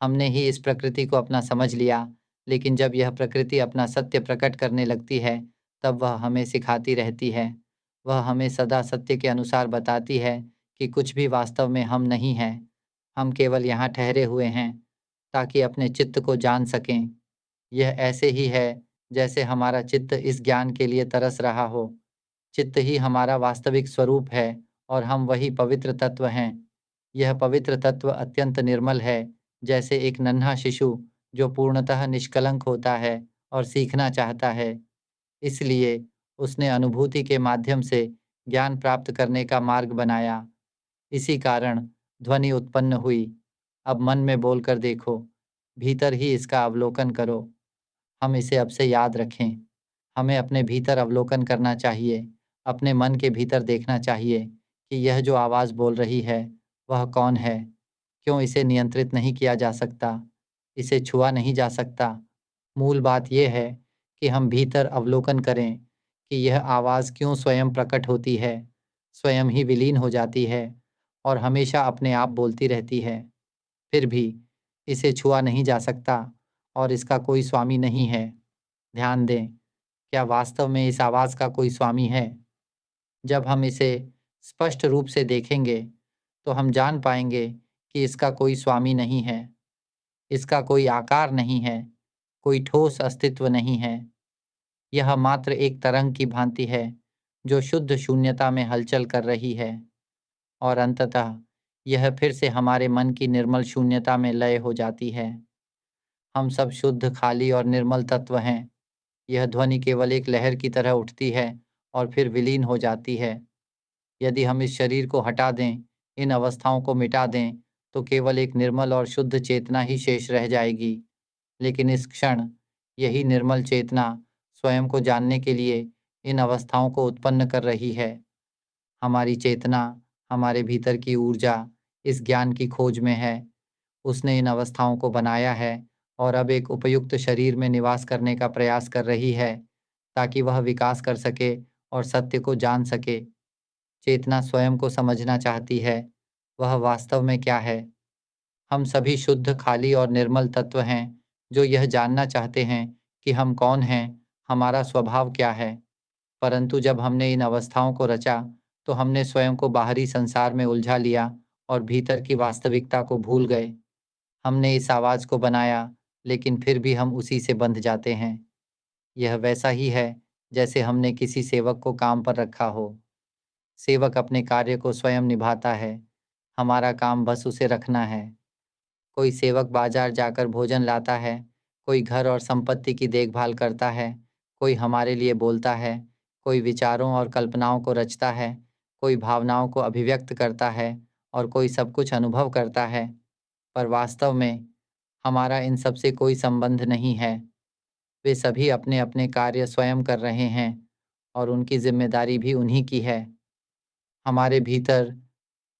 हमने ही इस प्रकृति को अपना समझ लिया, लेकिन जब यह प्रकृति अपना सत्य प्रकट करने लगती है, तब वह हमें सिखाती रहती है। वह हमें सदा सत्य के अनुसार बताती है कि कुछ भी वास्तव में हम नहीं हैं। हम केवल यहाँ ठहरे हुए हैं, ताकि अपने चित्त को जान सकें। यह ऐसे ही है, जैसे हमारा चित्त इस ज्ञान के लिए तरस रहा हो। चित्त ही हमारा वास्तविक स्वरूप है और हम वही पवित्र तत्व हैं। यह पवित्र तत्व अत्यंत निर्मल है, जैसे एक नन्हा शिशु जो पूर्णतः निष्कलंक होता है और सीखना चाहता है। इसलिए उसने अनुभूति के माध्यम से ज्ञान प्राप्त करने का मार्ग बनाया। इसी कारण ध्वनि उत्पन्न हुई। अब मन में बोलकर देखो, भीतर ही इसका अवलोकन करो। हम इसे अब से याद रखें। हमें अपने भीतर अवलोकन करना चाहिए, अपने मन के भीतर देखना चाहिए कि यह जो आवाज़ बोल रही है, वह कौन है? क्यों इसे नियंत्रित नहीं किया जा सकता? इसे छुआ नहीं जा सकता। मूल बात यह है कि हम भीतर अवलोकन करें कि यह आवाज़ क्यों स्वयं प्रकट होती है, स्वयं ही विलीन हो जाती है और हमेशा अपने आप बोलती रहती है। फिर भी इसे छुआ नहीं जा सकता और इसका कोई स्वामी नहीं है। ध्यान दें, क्या वास्तव में इस आवाज़ का कोई स्वामी है? जब हम इसे स्पष्ट रूप से देखेंगे, तो हम जान पाएंगे कि इसका कोई स्वामी नहीं है। इसका कोई आकार नहीं है, कोई ठोस अस्तित्व नहीं है। यह मात्र एक तरंग की भांति है, जो शुद्ध शून्यता में हलचल कर रही है और अंततः यह फिर से हमारे मन की निर्मल शून्यता में लय हो जाती है। हम सब शुद्ध, खाली और निर्मल तत्व हैं। यह ध्वनि केवल एक लहर की तरह उठती है और फिर विलीन हो जाती है। यदि हम इस शरीर को हटा दें, इन अवस्थाओं को मिटा दें, तो केवल एक निर्मल और शुद्ध चेतना ही शेष रह जाएगी। लेकिन इस क्षण यही निर्मल चेतना स्वयं को जानने के लिए इन अवस्थाओं को उत्पन्न कर रही है। हमारी चेतना, हमारे भीतर की ऊर्जा इस ज्ञान की खोज में है। उसने इन अवस्थाओं को बनाया है और अब एक उपयुक्त शरीर में निवास करने का प्रयास कर रही है, ताकि वह विकास कर सके और सत्य को जान सके। चेतना स्वयं को समझना चाहती है, वह वास्तव में क्या है। हम सभी शुद्ध, खाली और निर्मल तत्व हैं, जो यह जानना चाहते हैं कि हम कौन हैं, हमारा स्वभाव क्या है। परंतु जब हमने इन अवस्थाओं को रचा, तो हमने स्वयं को बाहरी संसार में उलझा लिया और भीतर की वास्तविकता को भूल गए। हमने इस आवाज़ को बनाया, लेकिन फिर भी हम उसी से बंध जाते हैं। यह वैसा ही है, जैसे हमने किसी सेवक को काम पर रखा हो। सेवक अपने कार्य को स्वयं निभाता है, हमारा काम बस उसे रखना है। कोई सेवक बाजार जाकर भोजन लाता है, कोई घर और संपत्ति की देखभाल करता है, कोई हमारे लिए बोलता है, कोई विचारों और कल्पनाओं को रचता है, कोई भावनाओं को अभिव्यक्त करता है और कोई सब कुछ अनुभव करता है। पर वास्तव में हमारा इन सब से कोई संबंध नहीं है। वे सभी अपने-अपने कार्य स्वयं कर रहे हैं और उनकी ज़िम्मेदारी भी उन्हीं की है। हमारे भीतर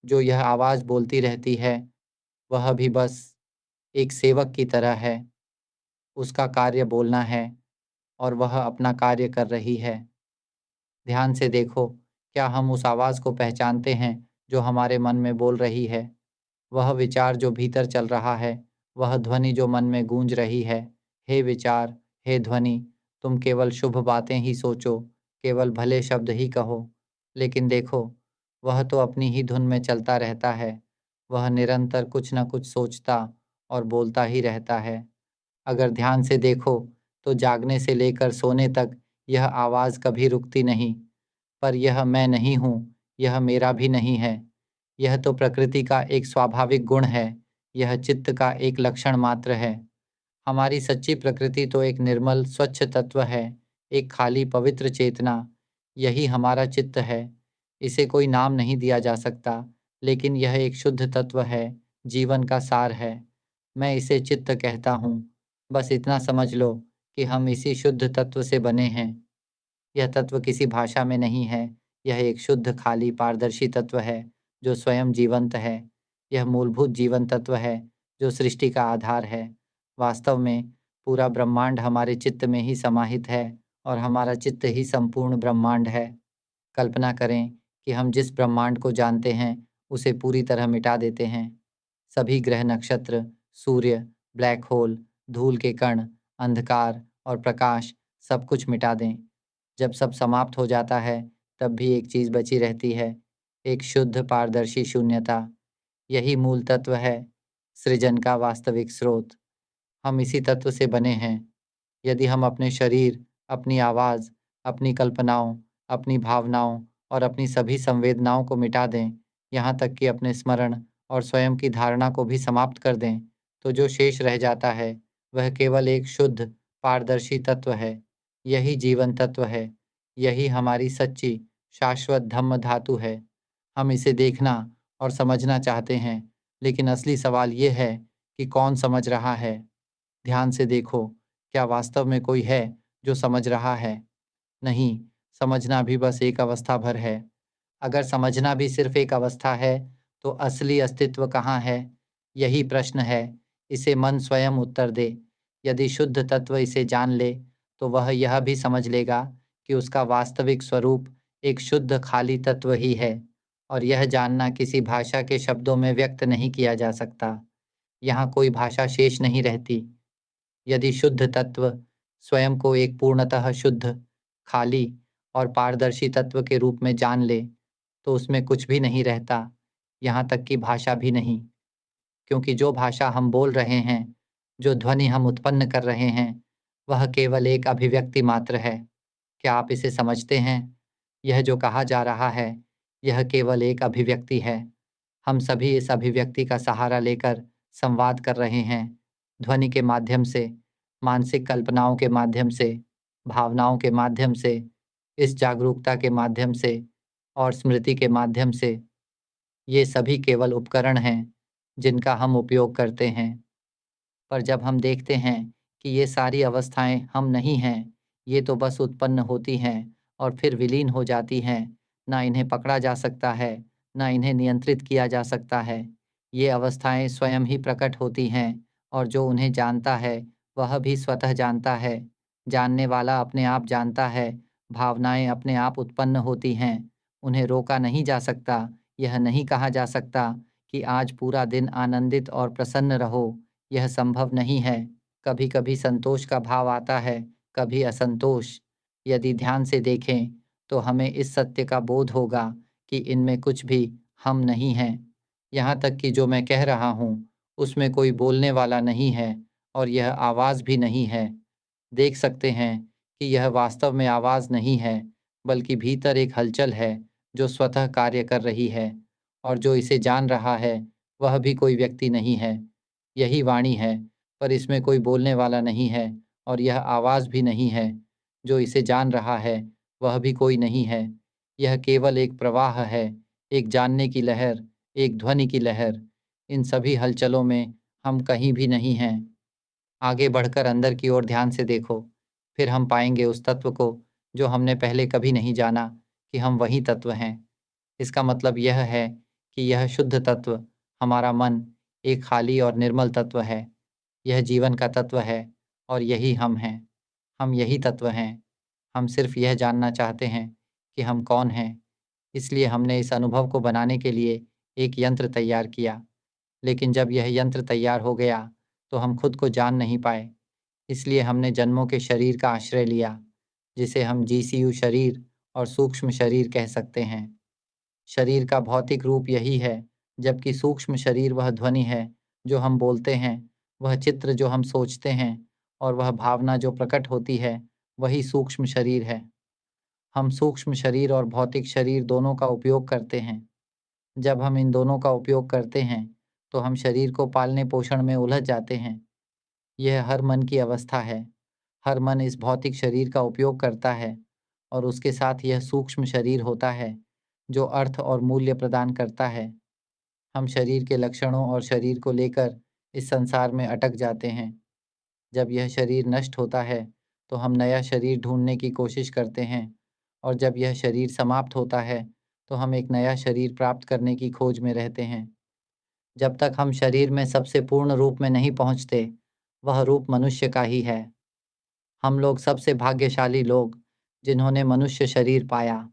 जो यह आवाज़ बोलती रहती है, वह भी बस एक सेवक की तरह है। उसका कार्य बोलना है और वह अपना कार्य कर रही है। ध्यान से देखो, क्या हम उस आवाज़ को पहचानते हैं जो हमारे मन में बोल रही है? वह विचार जो भीतर चल रहा है, वह ध्वनि जो मन में गूंज रही है। हे विचार, हे ध्वनि, तुम केवल शुभ बातें ही सोचो, केवल भले शब्द ही कहो। लेकिन देखो, वह तो अपनी ही धुन में चलता रहता है। वह निरंतर कुछ न कुछ सोचता और बोलता ही रहता है। अगर ध्यान से देखो, तो जागने से लेकर सोने तक यह आवाज़ कभी रुकती नहीं। पर यह मैं नहीं हूँ, यह मेरा भी नहीं है। यह तो प्रकृति का एक स्वाभाविक गुण है, यह चित्त का एक लक्षण मात्र है। हमारी सच्ची प्रकृति तो एक निर्मल, स्वच्छ तत्व है, एक खाली पवित्र चेतना। यही हमारा चित्त है। इसे कोई नाम नहीं दिया जा सकता, लेकिन यह एक शुद्ध तत्व है, जीवन का सार है। मैं इसे चित्त कहता हूँ। बस इतना समझ लो कि हम इसी शुद्ध तत्व से बने हैं। यह तत्व किसी भाषा में नहीं है, यह एक शुद्ध, खाली, पारदर्शी तत्व है, जो स्वयं जीवंत है। यह मूलभूत जीवन तत्व है, जो सृष्टि का आधार है। वास्तव में पूरा ब्रह्मांड हमारे चित्त में ही समाहित है और हमारा चित्त ही संपूर्ण ब्रह्मांड है। कल्पना करें कि हम जिस ब्रह्मांड को जानते हैं, उसे पूरी तरह मिटा देते हैं। सभी ग्रह, नक्षत्र, सूर्य, ब्लैक होल, धूल के कण, अंधकार और प्रकाश, सब कुछ मिटा दें। जब सब समाप्त हो जाता है, तब भी एक चीज़ बची रहती है, एक शुद्ध पारदर्शी शून्यता। यही मूल तत्व है, सृजन का वास्तविक स्रोत। हम इसी तत्व से बने हैं। यदि हम अपने शरीर, अपनी आवाज़, अपनी कल्पनाओं, अपनी भावनाओं और अपनी सभी संवेदनाओं को मिटा दें, यहाँ तक कि अपने स्मरण और स्वयं की धारणा को भी समाप्त कर दें, तो जो शेष रह जाता है, वह केवल एक शुद्ध, पारदर्शी तत्व है। यही जीवन तत्व है। यही हमारी सच्ची, शाश्वत धम्म धातु है। हम इसे देखना और समझना चाहते हैं, लेकिन असली सवाल ये है कि कौन समझ रहा है? ध्यान से देखो, क्या वास्तव में कोई है जो समझ रहा है? नहीं, समझना भी बस एक अवस्था भर है। अगर समझना भी सिर्फ एक अवस्था है, तो असली अस्तित्व कहाँ है? यही प्रश्न है इसे मन स्वयं उत्तर दे। यदि शुद्ध तत्व इसे जान ले, तो वह यह भी समझ लेगा कि उसका वास्तविक स्वरूप एक शुद्ध खाली तत्व ही है, और यह जानना किसी भाषा के शब्दों में व्यक्त नहीं किया जा सकता। यहाँ कोई भाषा शेष नहीं रहती। यदि शुद्ध तत्व स्वयं को एक पूर्णतः शुद्ध, खाली और पारदर्शी तत्व के रूप में जान ले, तो उसमें कुछ भी नहीं रहता, यहाँ तक कि भाषा भी नहीं। क्योंकि जो भाषा हम बोल रहे हैं, जो ध्वनि हम उत्पन्न कर रहे हैं, वह केवल एक अभिव्यक्ति मात्र है। क्या आप इसे समझते हैं? यह जो कहा जा रहा है, यह केवल एक अभिव्यक्ति है। हम सभी इस अभिव्यक्ति का सहारा लेकर संवाद कर रहे हैं, ध्वनि के माध्यम से, मानसिक कल्पनाओं के माध्यम से, भावनाओं के माध्यम से, इस जागरूकता के माध्यम से और स्मृति के माध्यम से। ये सभी केवल उपकरण हैं जिनका हम उपयोग करते हैं। पर जब हम देखते हैं कि ये सारी अवस्थाएं हम नहीं हैं, ये तो बस उत्पन्न होती हैं और फिर विलीन हो जाती हैं, ना इन्हें पकड़ा जा सकता है, ना इन्हें नियंत्रित किया जा सकता है। ये अवस्थाएं स्वयं ही प्रकट होती हैं, और जो उन्हें जानता है, वह भी स्वतः जानता है। जानने वाला अपने आप जानता है, भावनाएं अपने आप उत्पन्न होती हैं, उन्हें रोका नहीं जा सकता। यह नहीं कहा जा सकता कि आज पूरा दिन आनंदित और प्रसन्न रहो, यह संभव नहीं है। कभी-कभी संतोष का भाव आता है, कभी असंतोष। यदि ध्यान से देखें, तो हमें इस सत्य का बोध होगा कि इनमें कुछ भी हम नहीं हैं। यहाँ तक कि जो मैं कह रहा हूँ, उसमें कोई बोलने वाला नहीं है और यह आवाज़ भी नहीं है। देख सकते हैं कि यह वास्तव में आवाज़ नहीं है, बल्कि भीतर एक हलचल है, जो स्वतः कार्य कर रही है, और जो इसे जान रहा है, वह भी कोई व्यक्ति नहीं है। यही वाणी है, पर इसमें कोई बोलने वाला नहीं है, और यह आवाज़ भी नहीं है। जो इसे जान रहा है, वह भी कोई नहीं है। यह केवल एक प्रवाह है, एक जानने की लहर, एक ध्वनि की लहर। इन सभी हलचलों में हम कहीं भी नहीं हैं। आगे बढ़कर अंदर की ओर ध्यान से देखो, फिर हम पाएंगे उस तत्व को जो हमने पहले कभी नहीं जाना कि हम वही तत्व हैं। इसका मतलब यह है कि यह शुद्ध तत्व, हमारा मन, एक खाली और निर्मल तत्व है। यह जीवन का तत्व है, और यही हम हैं। हम यही तत्व हैं। हम सिर्फ यह जानना चाहते हैं कि हम कौन हैं। इसलिए हमने इस अनुभव को बनाने के लिए एक यंत्र तैयार किया। लेकिन जब यह यंत्र तैयार हो गया, तो हम खुद को जान नहीं पाए। इसलिए हमने जन्मों के शरीर का आश्रय लिया, जिसे हम जीसीयू शरीर और सूक्ष्म शरीर कह सकते हैं। शरीर का भौतिक रूप यही है, जबकि सूक्ष्म शरीर वह ध्वनि है जो हम बोलते हैं, वह चित्र जो हम सोचते हैं, और वह भावना जो प्रकट होती है, वही सूक्ष्म शरीर है। हम सूक्ष्म शरीर और भौतिक शरीर दोनों का उपयोग करते हैं। जब हम इन दोनों का उपयोग करते हैं, तो हम शरीर को पालने पोषण में उलझ जाते हैं। यह हर मन की अवस्था है। हर मन इस भौतिक शरीर का उपयोग करता है, और उसके साथ यह सूक्ष्म शरीर होता है, जो अर्थ और मूल्य प्रदान करता है। हम शरीर के लक्षणों और शरीर को लेकर इस संसार में अटक जाते हैं। जब यह शरीर नष्ट होता है, तो हम नया शरीर ढूंढने की कोशिश करते हैं, और जब यह शरीर समाप्त होता है, तो हम एक नया शरीर प्राप्त करने की खोज में रहते हैं। जब तक हम शरीर में सबसे पूर्ण रूप में नहीं पहुंचते, वह रूप मनुष्य का ही है। हम लोग सबसे भाग्यशाली लोग, जिन्होंने मनुष्य शरीर पाया।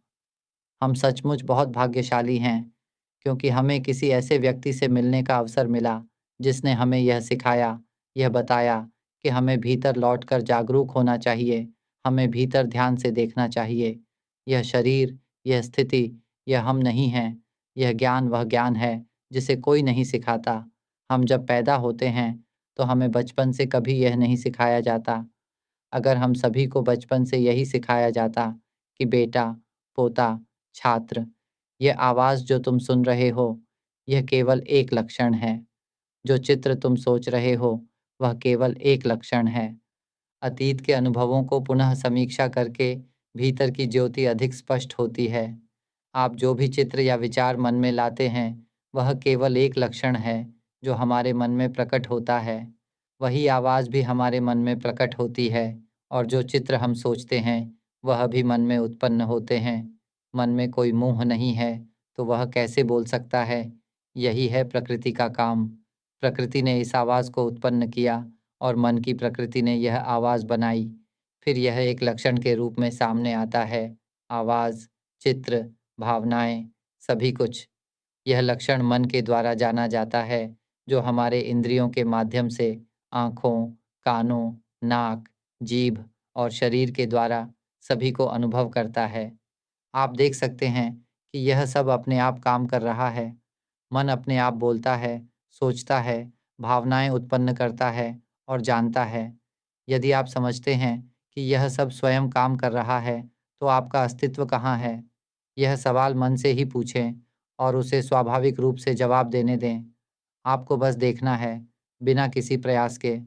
हम सचमुच बहुत भाग्यशाली हैं, क्योंकि हमें किसी ऐसे व्यक्ति से मिलने का अवसर मिला, जिसने हमें यह सिखाया, यह बताया कि हमें भीतर लौटकर जागरूक होना चाहिए, हमें भीतर ध्यान से देखना चाहिए। यह शरीर, यह स्थिति, यह हम नहीं हैं। यह ज्ञान वह ज्ञान है जिसे कोई नहीं सिखाता। हम जब पैदा होते हैं, तो हमें बचपन से कभी यह नहीं सिखाया जाता। अगर हम सभी को बचपन से यही सिखाया जाता कि बेटा, पोता, छात्र, ये आवाज़ जो तुम सुन रहे हो, यह केवल एक लक्षण है। जो चित्र तुम सोच रहे हो, वह केवल एक लक्षण है। अतीत के अनुभवों को पुनः समीक्षा करके भीतर की ज्योति अधिक स्पष्ट होती है। आप जो भी चित्र या विचार मन में लाते हैं, वह केवल एक लक्षण है जो हमारे मन में प्रकट होता है। वही आवाज़ भी हमारे मन में प्रकट होती है, और जो चित्र हम सोचते हैं, वह भी मन में उत्पन्न होते हैं। मन में कोई मोह नहीं है, तो वह कैसे बोल सकता है? यही है प्रकृति का काम। प्रकृति ने इस आवाज़ को उत्पन्न किया और मन की प्रकृति ने यह आवाज़ बनाई। फिर यह एक लक्षण के रूप में सामने आता है। आवाज़, चित्र, भावनाएँ, सभी कुछ। यह लक्षण मन के द्वारा जाना जाता है, जो हमारे इंद्रियों के माध्यम से आँखों, कानों, नाक, जीभ और शरीर के द्वारा सभी को अनुभव करता है। आप देख सकते हैं कि यह सब अपने आप काम कर रहा है। मन अपने आप बोलता है, सोचता है, भावनाएँ उत्पन्न करता है और जानता है। यदि आप समझते हैं कि यह सब स्वयं काम कर रहा है, तो आपका अस्तित्व कहाँ है? यह सवाल मन से ही पूछें और उसे स्वाभाविक रूप से जवाब देने दें। आपको बस देखना है, बिना किसी प्रयास के।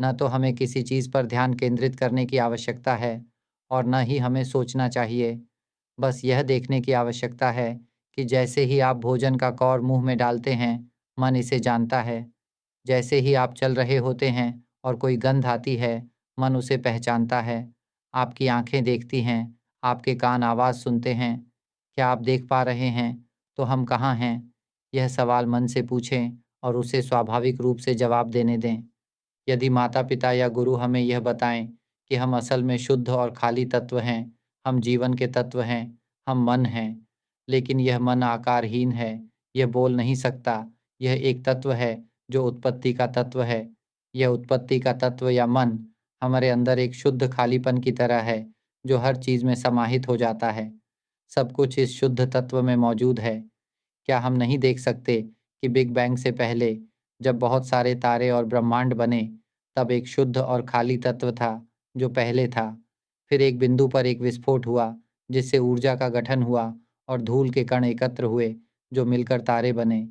न तो हमें किसी चीज़ पर ध्यान केंद्रित करने की आवश्यकता है और न ही हमें सोचना चाहिए। बस यह देखने की आवश्यकता है कि जैसे ही आप भोजन का कौर मुँह में डालते हैं, मन इसे जानता है। जैसे ही आप चल रहे होते हैं और कोई गंध आती है, मन उसे पहचानता है। आपकी आँखें देखती हैं, आपके कान आवाज़ सुनते हैं। क्या आप देख पा रहे हैं? तो हम कहाँ हैं? यह सवाल मन से पूछें और उसे स्वाभाविक रूप से जवाब देने दें। यदि माता-पिता या गुरु हमें यह बताएं कि हम असल में शुद्ध और खाली तत्व हैं, हम जीवन के तत्व हैं, हम मन हैं, लेकिन यह मन आकारहीन है, यह बोल नहीं सकता, यह एक तत्व है जो उत्पत्ति का तत्व है। यह उत्पत्ति का तत्व या मन हमारे अंदर एक शुद्ध खालीपन की तरह है, जो हर चीज़ में समाहित हो जाता है। सब कुछ इस शुद्ध तत्व में मौजूद है। क्या हम नहीं देख सकते कि बिग बैंग से पहले जब बहुत सारे तारे और ब्रह्मांड बने, तब एक शुद्ध और खाली तत्व था जो पहले था। फिर एक बिंदु पर एक विस्फोट हुआ जिससे ऊर्जा का गठन हुआ और धूल के कण एकत्र हुए जो मिलकर तारे बने।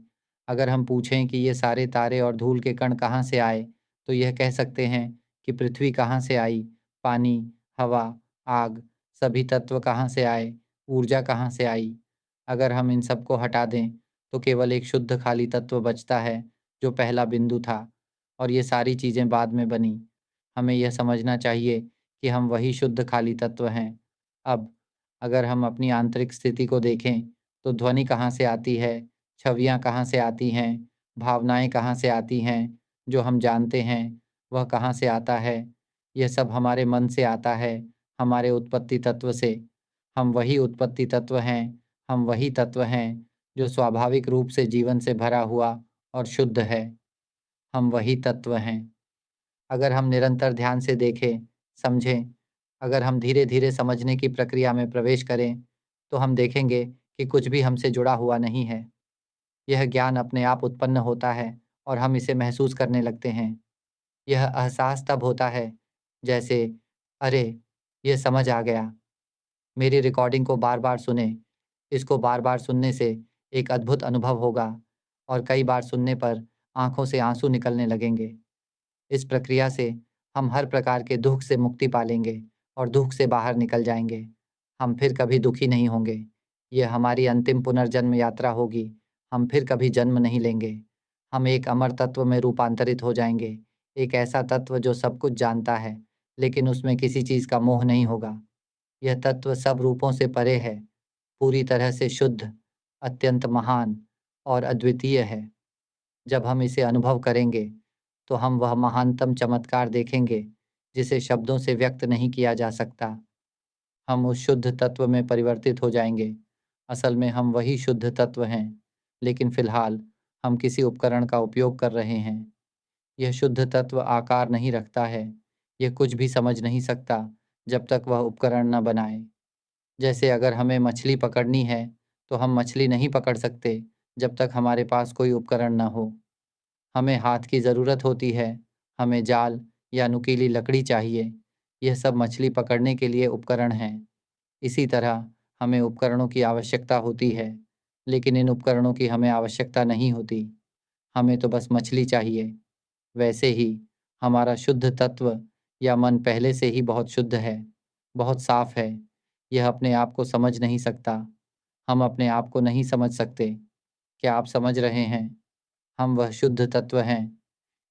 अगर हम पूछें कि ये सारे तारे और धूल के कण कहाँ से आए, तो यह कह सकते हैं कि पृथ्वी कहाँ से आई, पानी, हवा, आग, सभी तत्व कहाँ से आए, ऊर्जा कहाँ से आई। अगर हम इन सबको हटा दें, तो केवल एक शुद्ध खाली तत्व बचता है, जो पहला बिंदु था और ये सारी चीज़ें बाद में बनीं। हमें यह समझना चाहिए कि हम वही शुद्ध खाली तत्व हैं। अब अगर हम अपनी आंतरिक स्थिति को देखें, तो ध्वनि कहाँ से आती है, छवियाँ कहाँ से आती हैं, भावनाएँ कहाँ से आती हैं, जो हम जानते हैं, वह कहाँ से आता है? यह सब हमारे मन से आता है, हमारे उत्पत्ति तत्व से। हम वही उत्पत्ति तत्व हैं, हम वही तत्व हैं, जो स्वाभाविक रूप से जीवन से भरा हुआ और शुद्ध है। हम वही तत्व हैं। अगर हम निरंतर ध्यान से देखें, समझें, अगर हम धीरे-धीरे समझने की प्रक्रिया में प्रवेश करें, तो हम देखेंगे कि कुछ भी हमसे जुड़ा हुआ नहीं है। यह ज्ञान अपने आप उत्पन्न होता है और हम इसे महसूस करने लगते हैं। यह एहसास तब होता है, जैसे, "अरे! ये समझ आ गया।" मेरी रिकॉर्डिंग को बार-बार सुनें। इसको बार-बार सुनने से एक अद्भुत अनुभव होगा और कई बार सुनने पर आँखों से आँसू निकलने लगेंगे। इस प्रक्रिया से हम हर प्रकार के दुःख से मुक्ति पा लेंगे और दुःख से बाहर निकल जाएँगे। हम फिर कभी दुखी नहीं होंगे। यह हमारी अंतिम पुनर्जन्म यात्रा होगी। हम फिर कभी जन्म नहीं लेंगे। हम एक अमर तत्व में रूपांतरित हो जाएँगे। एक ऐसा तत्व जो सब कुछ जानता है, लेकिन उसमें किसी चीज़ का मोह नहीं होगा। यह तत्व सब रूपों से परे है, पूरी तरह से शुद्ध, अत्यंत महान और अद्वितीय है। जब हम इसे अनुभव करेंगे, तो हम वह महानतम चमत्कार देखेंगे, जिसे शब्दों से व्यक्त नहीं किया जा सकता। हम उस शुद्ध तत्व में परिवर्तित हो जाएँगे। असल में हम वही शुद्ध तत्व हैं, लेकिन फ़िलहाल हम किसी उपकरण का उपयोग कर रहे हैं। यह शुद्ध तत्व आकार नहीं रखता है, यह कुछ भी समझ नहीं सकता, जब तक वह उपकरण न बनाए। जैसे अगर हमें मछली पकड़नी है, तो हम मछली नहीं पकड़ सकते, जब तक हमारे पास कोई उपकरण न हो। हमें हाथ की ज़रूरत होती है, हमें जाल या नुकीली लकड़ी चाहिए। यह सब मछली पकड़ने के लिए उपकरण हैं। इसी तरह हमें उपकरणों की आवश्यकता होती है, लेकिन इन उपकरणों की हमें आवश्यकता नहीं होती। हमें तो बस मछली चाहिए। वैसे ही हमारा शुद्ध तत्व या मन पहले से ही बहुत शुद्ध है, बहुत साफ है। यह अपने आप को समझ नहीं सकता। हम अपने आप को नहीं समझ सकते। क्या आप समझ रहे हैं? हम वह शुद्ध तत्व हैं।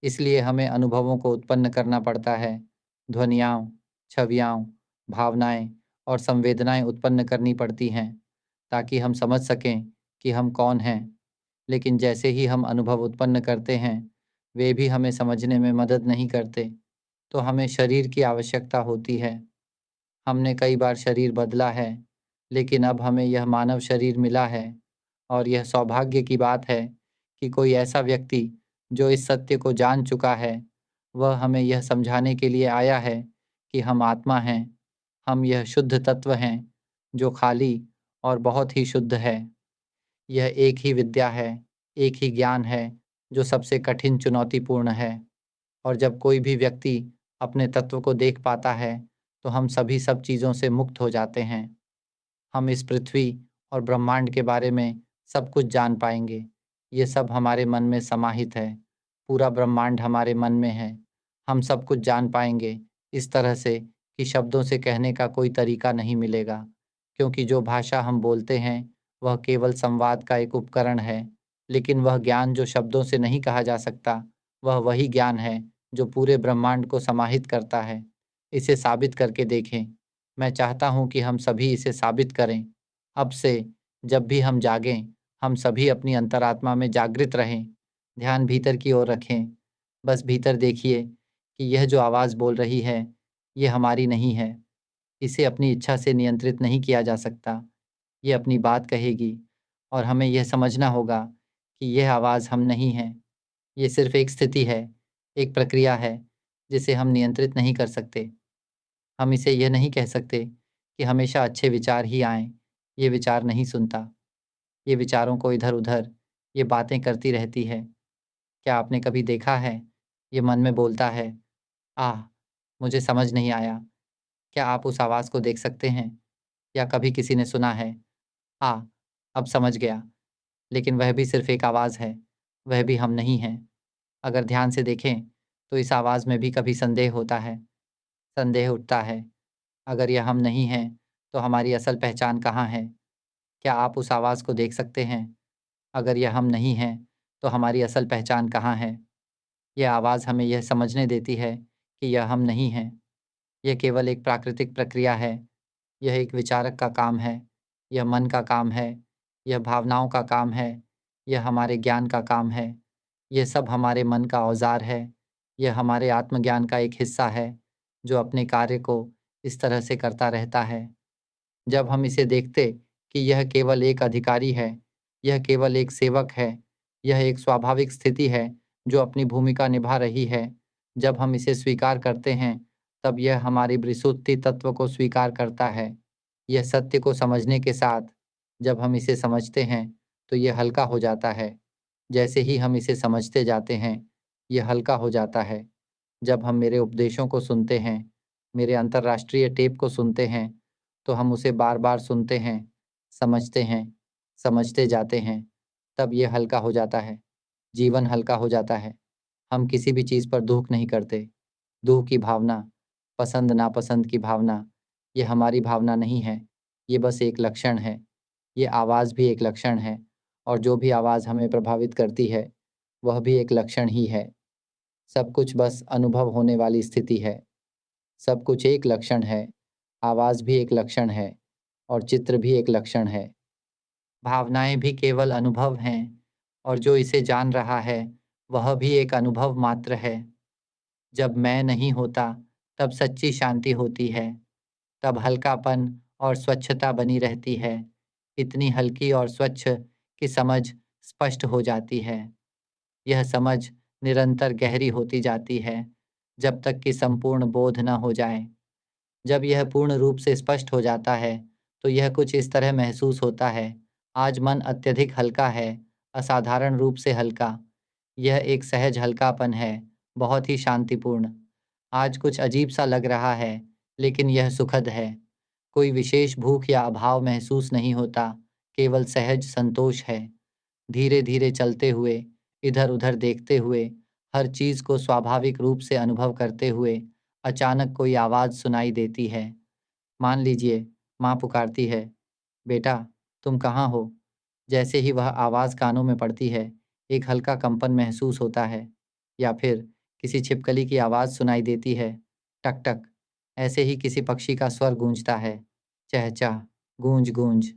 इसलिए हमें अनुभवों को उत्पन्न करना पड़ता है। ध्वनियाँ, छवियाँ, भावनाएँ और संवेदनाएँ उत्पन्न करनी पड़ती हैं, ताकि हम समझ सकें कि हम कौन हैं। लेकिन जैसे ही हम अनुभव उत्पन्न करते हैं, वे भी हमें समझने में मदद नहीं करते, तो हमें शरीर की आवश्यकता होती है। हमने कई बार शरीर बदला है, लेकिन अब हमें यह मानव शरीर मिला है और यह सौभाग्य की बात है कि कोई ऐसा व्यक्ति जो इस सत्य को जान चुका है, वह हमें यह समझाने के लिए आया है कि हम आत्मा हैं, हम यह शुद्ध तत्व हैं, जो खाली और बहुत ही शुद्ध है। यह एक ही विद्या है, एक ही ज्ञान है, जो सबसे कठिन चुनौतीपूर्ण है। और जब कोई भी व्यक्ति अपने तत्व को देख पाता है, तो हम सभी सब चीज़ों से मुक्त हो जाते हैं। हम इस पृथ्वी और ब्रह्मांड के बारे में सब कुछ जान पाएंगे। ये सब हमारे मन में समाहित है। पूरा ब्रह्मांड हमारे मन में है। हम सब कुछ जान पाएंगे इस तरह से कि शब्दों से कहने का कोई तरीका नहीं मिलेगा, क्योंकि जो भाषा हम बोलते हैं वह केवल संवाद का एक उपकरण है। लेकिन वह ज्ञान जो शब्दों से नहीं कहा जा सकता, वह वही ज्ञान है जो पूरे ब्रह्मांड को समाहित करता है। इसे साबित करके देखें। मैं चाहता हूँ कि हम सभी इसे साबित करें। अब से जब भी हम जागें, हम सभी अपनी अंतरात्मा में जागृत रहें। ध्यान भीतर की ओर रखें। बस भीतर देखिए कि यह जो आवाज़ बोल रही है, ये हमारी नहीं है। इसे अपनी इच्छा से नियंत्रित नहीं किया जा सकता। ये अपनी बात कहेगी और हमें यह समझना होगा कि यह आवाज़ हम नहीं हैं। ये सिर्फ़ एक स्थिति है, एक प्रक्रिया है, जिसे हम नियंत्रित नहीं कर सकते। हम इसे यह नहीं कह सकते कि हमेशा अच्छे विचार ही आएँ। ये विचार नहीं सुनता। ये विचारों को इधर-उधर ये बातें करती रहती है। क्या आपने कभी देखा है? ये मन में बोलता है, आह! मुझे समझ नहीं आया। क्या आप उस आवाज़ को देख सकते हैं? या कभी किसी ने सुना है, हाँ, अब समझ गया। लेकिन वह भी सिर्फ़ एक आवाज़ है। वह भी हम नहीं हैं। अगर ध्यान से देखें, तो इस आवाज़ में भी कभी संदेह होता है। संदेह उठता है, अगर यह हम नहीं हैं, तो हमारी असल पहचान कहाँ है? क्या आप उस आवाज़ को देख सकते हैं? अगर यह हम नहीं हैं, तो हमारी असल पहचान कहाँ है? यह आवाज़ हमें यह समझने देती है कि यह हम नहीं हैं। यह केवल एक प्राकृतिक प्रक्रिया है। यह एक विचारक का काम है। यह मन का काम है। यह भावनाओं का काम है। यह हमारे ज्ञान का काम है। यह सब हमारे मन का औज़ार है। यह हमारे आत्मज्ञान का एक हिस्सा है, जो अपने कार्य को इस तरह से करता रहता है। जब हम इसे देखते कि यह केवल एक अधिकारी है, यह केवल एक सेवक है, यह एक स्वाभाविक स्थिति है जो अपनी भूमिका निभा रही है, जब हम इसे स्वीकार करते हैं, तब यह हमारी विसुत्ति तत्व को स्वीकार करता है। यह सत्य को समझने के साथ, जब हम इसे समझते हैं, तो यह हल्का हो जाता है। जैसे ही हम इसे समझते जाते हैं, यह हल्का हो जाता है। जब हम मेरे उपदेशों को सुनते हैं, मेरे अंतर्राष्ट्रीय टेप को सुनते हैं, तो हम उसे बार-बार सुनते हैं, समझते हैं, समझते जाते हैं, तब ये हल्का हो जाता है। जीवन हल्का हो जाता है। हम किसी भी चीज़ पर दुःख नहीं करते। दुःख की भावना, पसंद-नापसंद की भावना, ये हमारी भावना नहीं है, ये बस एक लक्षण है। ये आवाज़ भी एक लक्षण है और जो भी आवाज़ हमें प्रभावित करती है, वह भी एक लक्षण ही है। सब कुछ बस अनुभव होने वाली स्थिति है। सब कुछ एक लक्षण है, आवाज़ भी एक लक्षण है और चित्र भी एक लक्षण है। भावनाएँ भी केवल अनुभव हैं और जो इसे जान रहा है, वह भी एक अनुभव मात्र है। जब मैं नहीं होता, तब सच्ची शांति होती है। तब हल्कापन और स्वच्छता बनी रहती है। इतनी हल्की और स्वच्छ कि समझ स्पष्ट हो जाती है। यह समझ निरंतर गहरी होती जाती है, जब तक कि संपूर्ण बोध न हो जाए। जब यह पूर्ण रूप से स्पष्ट हो जाता है, तो यह कुछ इस तरह महसूस होता है, आज मन अत्यधिक हल्का है, असाधारण रूप से हल्का। यह एक सहज हल्कापन है, बहुत ही शांतिपूर्ण। आज कुछ अजीब-सा लग रहा है, लेकिन यह सुखद है। कोई विशेष भूख या अभाव महसूस नहीं होता, केवल सहज संतोष है। धीरे-धीरे चलते हुए, इधर-उधर देखते हुए, हर चीज़ को स्वाभाविक रूप से अनुभव करते हुए, अचानक कोई आवाज़ सुनाई देती है। मान लीजिए, माँ पुकारती है, "बेटा, तुम कहाँ हो?" जैसे ही वह आवाज़ कानों में पड़ती है, एक हल्का कंपन महसूस होता है। या फिर किसी छिपकली की आवाज़ सुनाई देती है, टक-टक। ऐसे ही किसी पक्षी का स्वर गूंजता है, चहचह, गूंज-गूंज।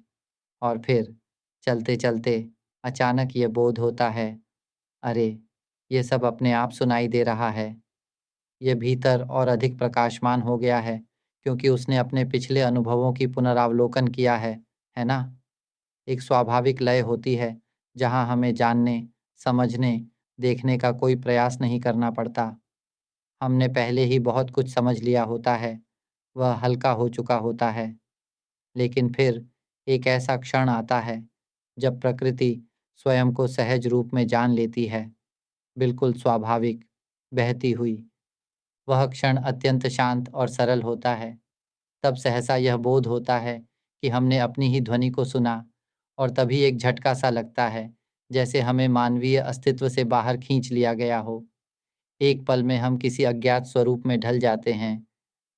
और फिर चलते-चलते अचानक ये बोध होता है, अरे! ये सब अपने आप सुनाई दे रहा है। ये भीतर और अधिक प्रकाशमान हो गया है क्योंकि उसने अपने पिछले अनुभवों की पुनरावलोकन किया है ना? एक स्वाभाविक लय होती है जहाँ हमें जानने, समझने, देखने का कोई प्रयास नहीं करना पड़ता। हमने पहले ही बहुत कुछ समझ लिया होता है, वह हल्का हो चुका होता है। लेकिन फिर एक ऐसा क्षण आता है जब प्रकृति स्वयं को सहज रूप में जान लेती है, बिल्कुल स्वाभाविक, बहती हुई। वह क्षण अत्यंत शांत और सरल होता है। तब सहसा यह बोध होता है कि हमने अपनी ही ध्वनि को सुना और तभी एक झटका सा लगता है, जैसे हमें मानवीय अस्तित्व से बाहर खींच लिया गया हो। एक पल में हम किसी अज्ञात स्वरूप में ढल जाते हैं,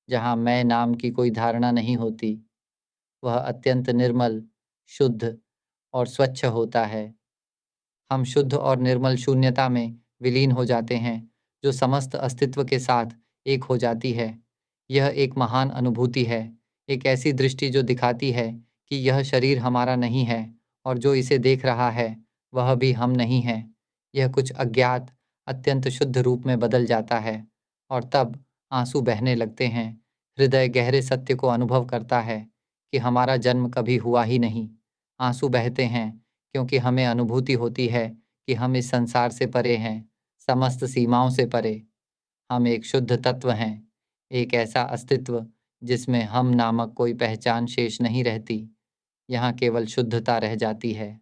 जहाँ मैं नाम की कोई धारणा नहीं होती। वह अत्यंत निर्मल, शुद्ध और स्वच्छ होता है। हम शुद्ध और निर्मल शून्यता में विलीन हो जाते हैं, जो समस्त अस्तित्व के साथ एक हो जाती है। यह एक महान अनुभूति है, एक ऐसी दृष्टि जो दिखाती है कि यह शरीर हमारा नहीं है और जो इसे देख रहा है, वह भी हम नहीं हैं। यह कुछ अज्ञात, अत्यंत शुद्ध रूप में बदल जाता है और तब आंसू बहने लगते हैं। हृदय गहरे सत्य को अनुभव करता है कि हमारा जन्म कभी हुआ ही नहीं। आंसू बहते हैं क्योंकि हमें अनुभूति होती है कि हम इस संसार से परे हैं, समस्त सीमाओं से परे। हम एक शुद्ध तत्व हैं, एक ऐसा अस्तित्व जिसमें हम नामक कोई पहचान शेष नहीं रहती। यहाँ केवल शुद्धता रह जाती है,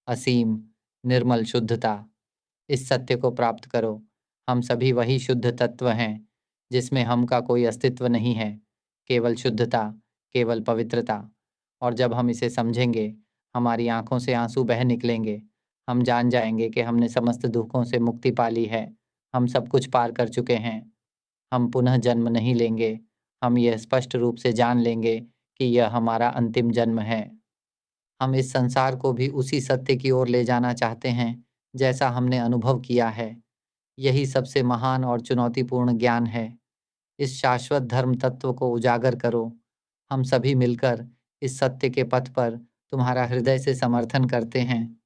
असीम, निर्मल शुद्धता। इस सत्य को प्राप्त करो। हम सभी वही शुद्ध तत्व हैं, जिसमें हम का कोई अस्तित्व नहीं है, केवल शुद्धता, केवल पवित्रता। और जब हम इसे समझेंगे, हमारी आंखों से आंसू बह निकलेंगे। हम जान जाएंगे कि हमने समस्त दुखों से मुक्ति पा ली है। हम सब कुछ पार कर चुके हैं। हम पुनः जन्म नहीं लेंगे। हम यह स्पष्ट रूप से जान लेंगे कि यह हमारा अंतिम जन्म है। हम इस संसार को भी उसी सत्य की ओर ले जाना चाहते हैं, जैसा हमने अनुभव किया है। यही सबसे महान और चुनौतीपूर्ण ज्ञान है। इस शाश्वत धर्म तत्व को उजागर करो। हम सभी मिलकर इस सत्य के पथ पर तुम्हारा हृदय से समर्थन करते हैं।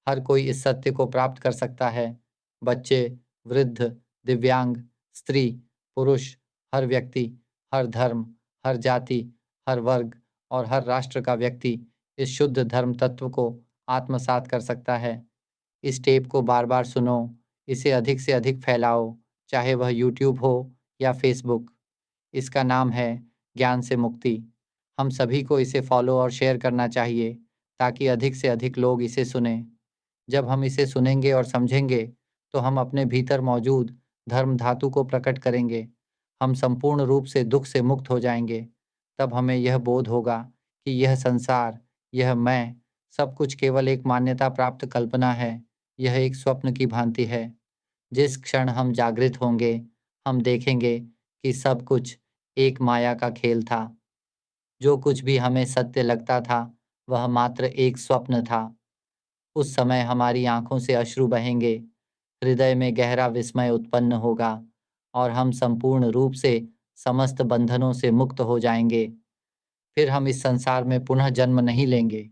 हर कोई इस सत्य को प्राप्त कर सकता है। बच्चे, वृद्ध, दिव्यांग, स्त्री, पुरुष, हर व्यक्ति, हर धर्म, हर जाति, हर वर्ग और हर राष्ट्र का व्यक्ति इस शुद्ध धर्म तत्व को आत्मसात कर सकता है। इस टेप को बार-बार सुनो, इसे अधिक से अधिक फैलाओ, चाहे वह यूट्यूब हो या फेसबुक। इसका नाम है ज्ञान से मुक्ति। हम सभी को इसे फॉलो और शेयर करना चाहिए ताकि अधिक से अधिक लोग इसे सुनें। जब हम इसे सुनेंगे और समझेंगे, तो हम अपने भीतर मौजूद धर्म धातु को प्रकट करेंगे। हम संपूर्ण रूप से दुख से मुक्त हो जाएंगे। तब हमें यह बोध होगा कि यह संसार, यह मैं, सब कुछ केवल एक मान्यता प्राप्त कल्पना है। यह एक स्वप्न की भांति है। जिस क्षण हम जागृत होंगे, हम देखेंगे कि सब कुछ एक माया का खेल था। जो कुछ भी हमें सत्य लगता था, वह मात्र एक स्वप्न था। उस समय हमारी आंखों से अश्रु बहेंगे, हृदय में गहरा विस्मय उत्पन्न होगा और हम संपूर्ण रूप से समस्त बंधनों से मुक्त हो जाएंगे। फिर हम इस संसार में पुनः जन्म नहीं लेंगे।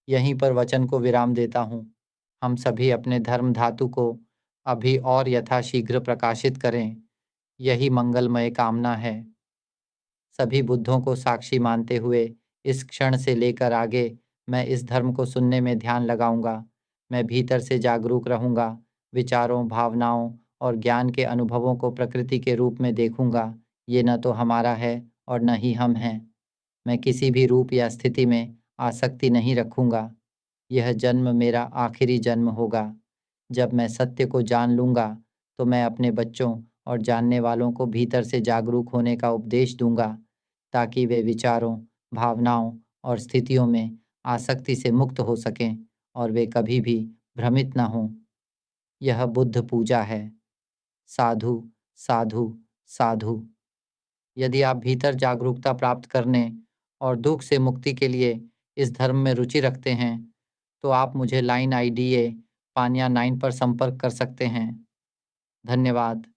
यहीं पर वचन को विराम देता हूँ। हम सभी अपने धर्म धातु को अभी और यथाशीघ्र प्रकाशित करें। यही मंगलमय कामना है। सभी बुद्धों को साक्षी मानते हुए इस क्षण से लेकर आगे मैं इस धर्म को सुनने में ध्यान लगाऊंगा। मैं भीतर से जागरूक रहूंगा, विचारों, भावनाओं और ज्ञान के अनुभवों को प्रकृति के रूप में देखूंगा। ये न तो हमारा है और न ही हम हैं। मैं किसी भी रूप या स्थिति में आसक्ति नहीं रखूंगा। यह जन्म मेरा आखिरी जन्म होगा। जब मैं सत्य को जान लूंगा, तो मैं अपने बच्चों और जानने वालों को भीतर से जागरूक होने का उपदेश दूंगा, ताकि वे विचारों, भावनाओं और स्थितियों में आसक्ति से मुक्त हो सकें और वे कभी भी भ्रमित न हों। यह बुद्ध पूजा है। साधु, साधु, साधु। यदि आप भीतर जागरूकता प्राप्त करने और दुख से मुक्ति के लिए इस धर्म में रुचि रखते हैं, तो आप मुझे लाइन आईडीए पानिया 9 पर संपर्क कर सकते हैं। धन्यवाद।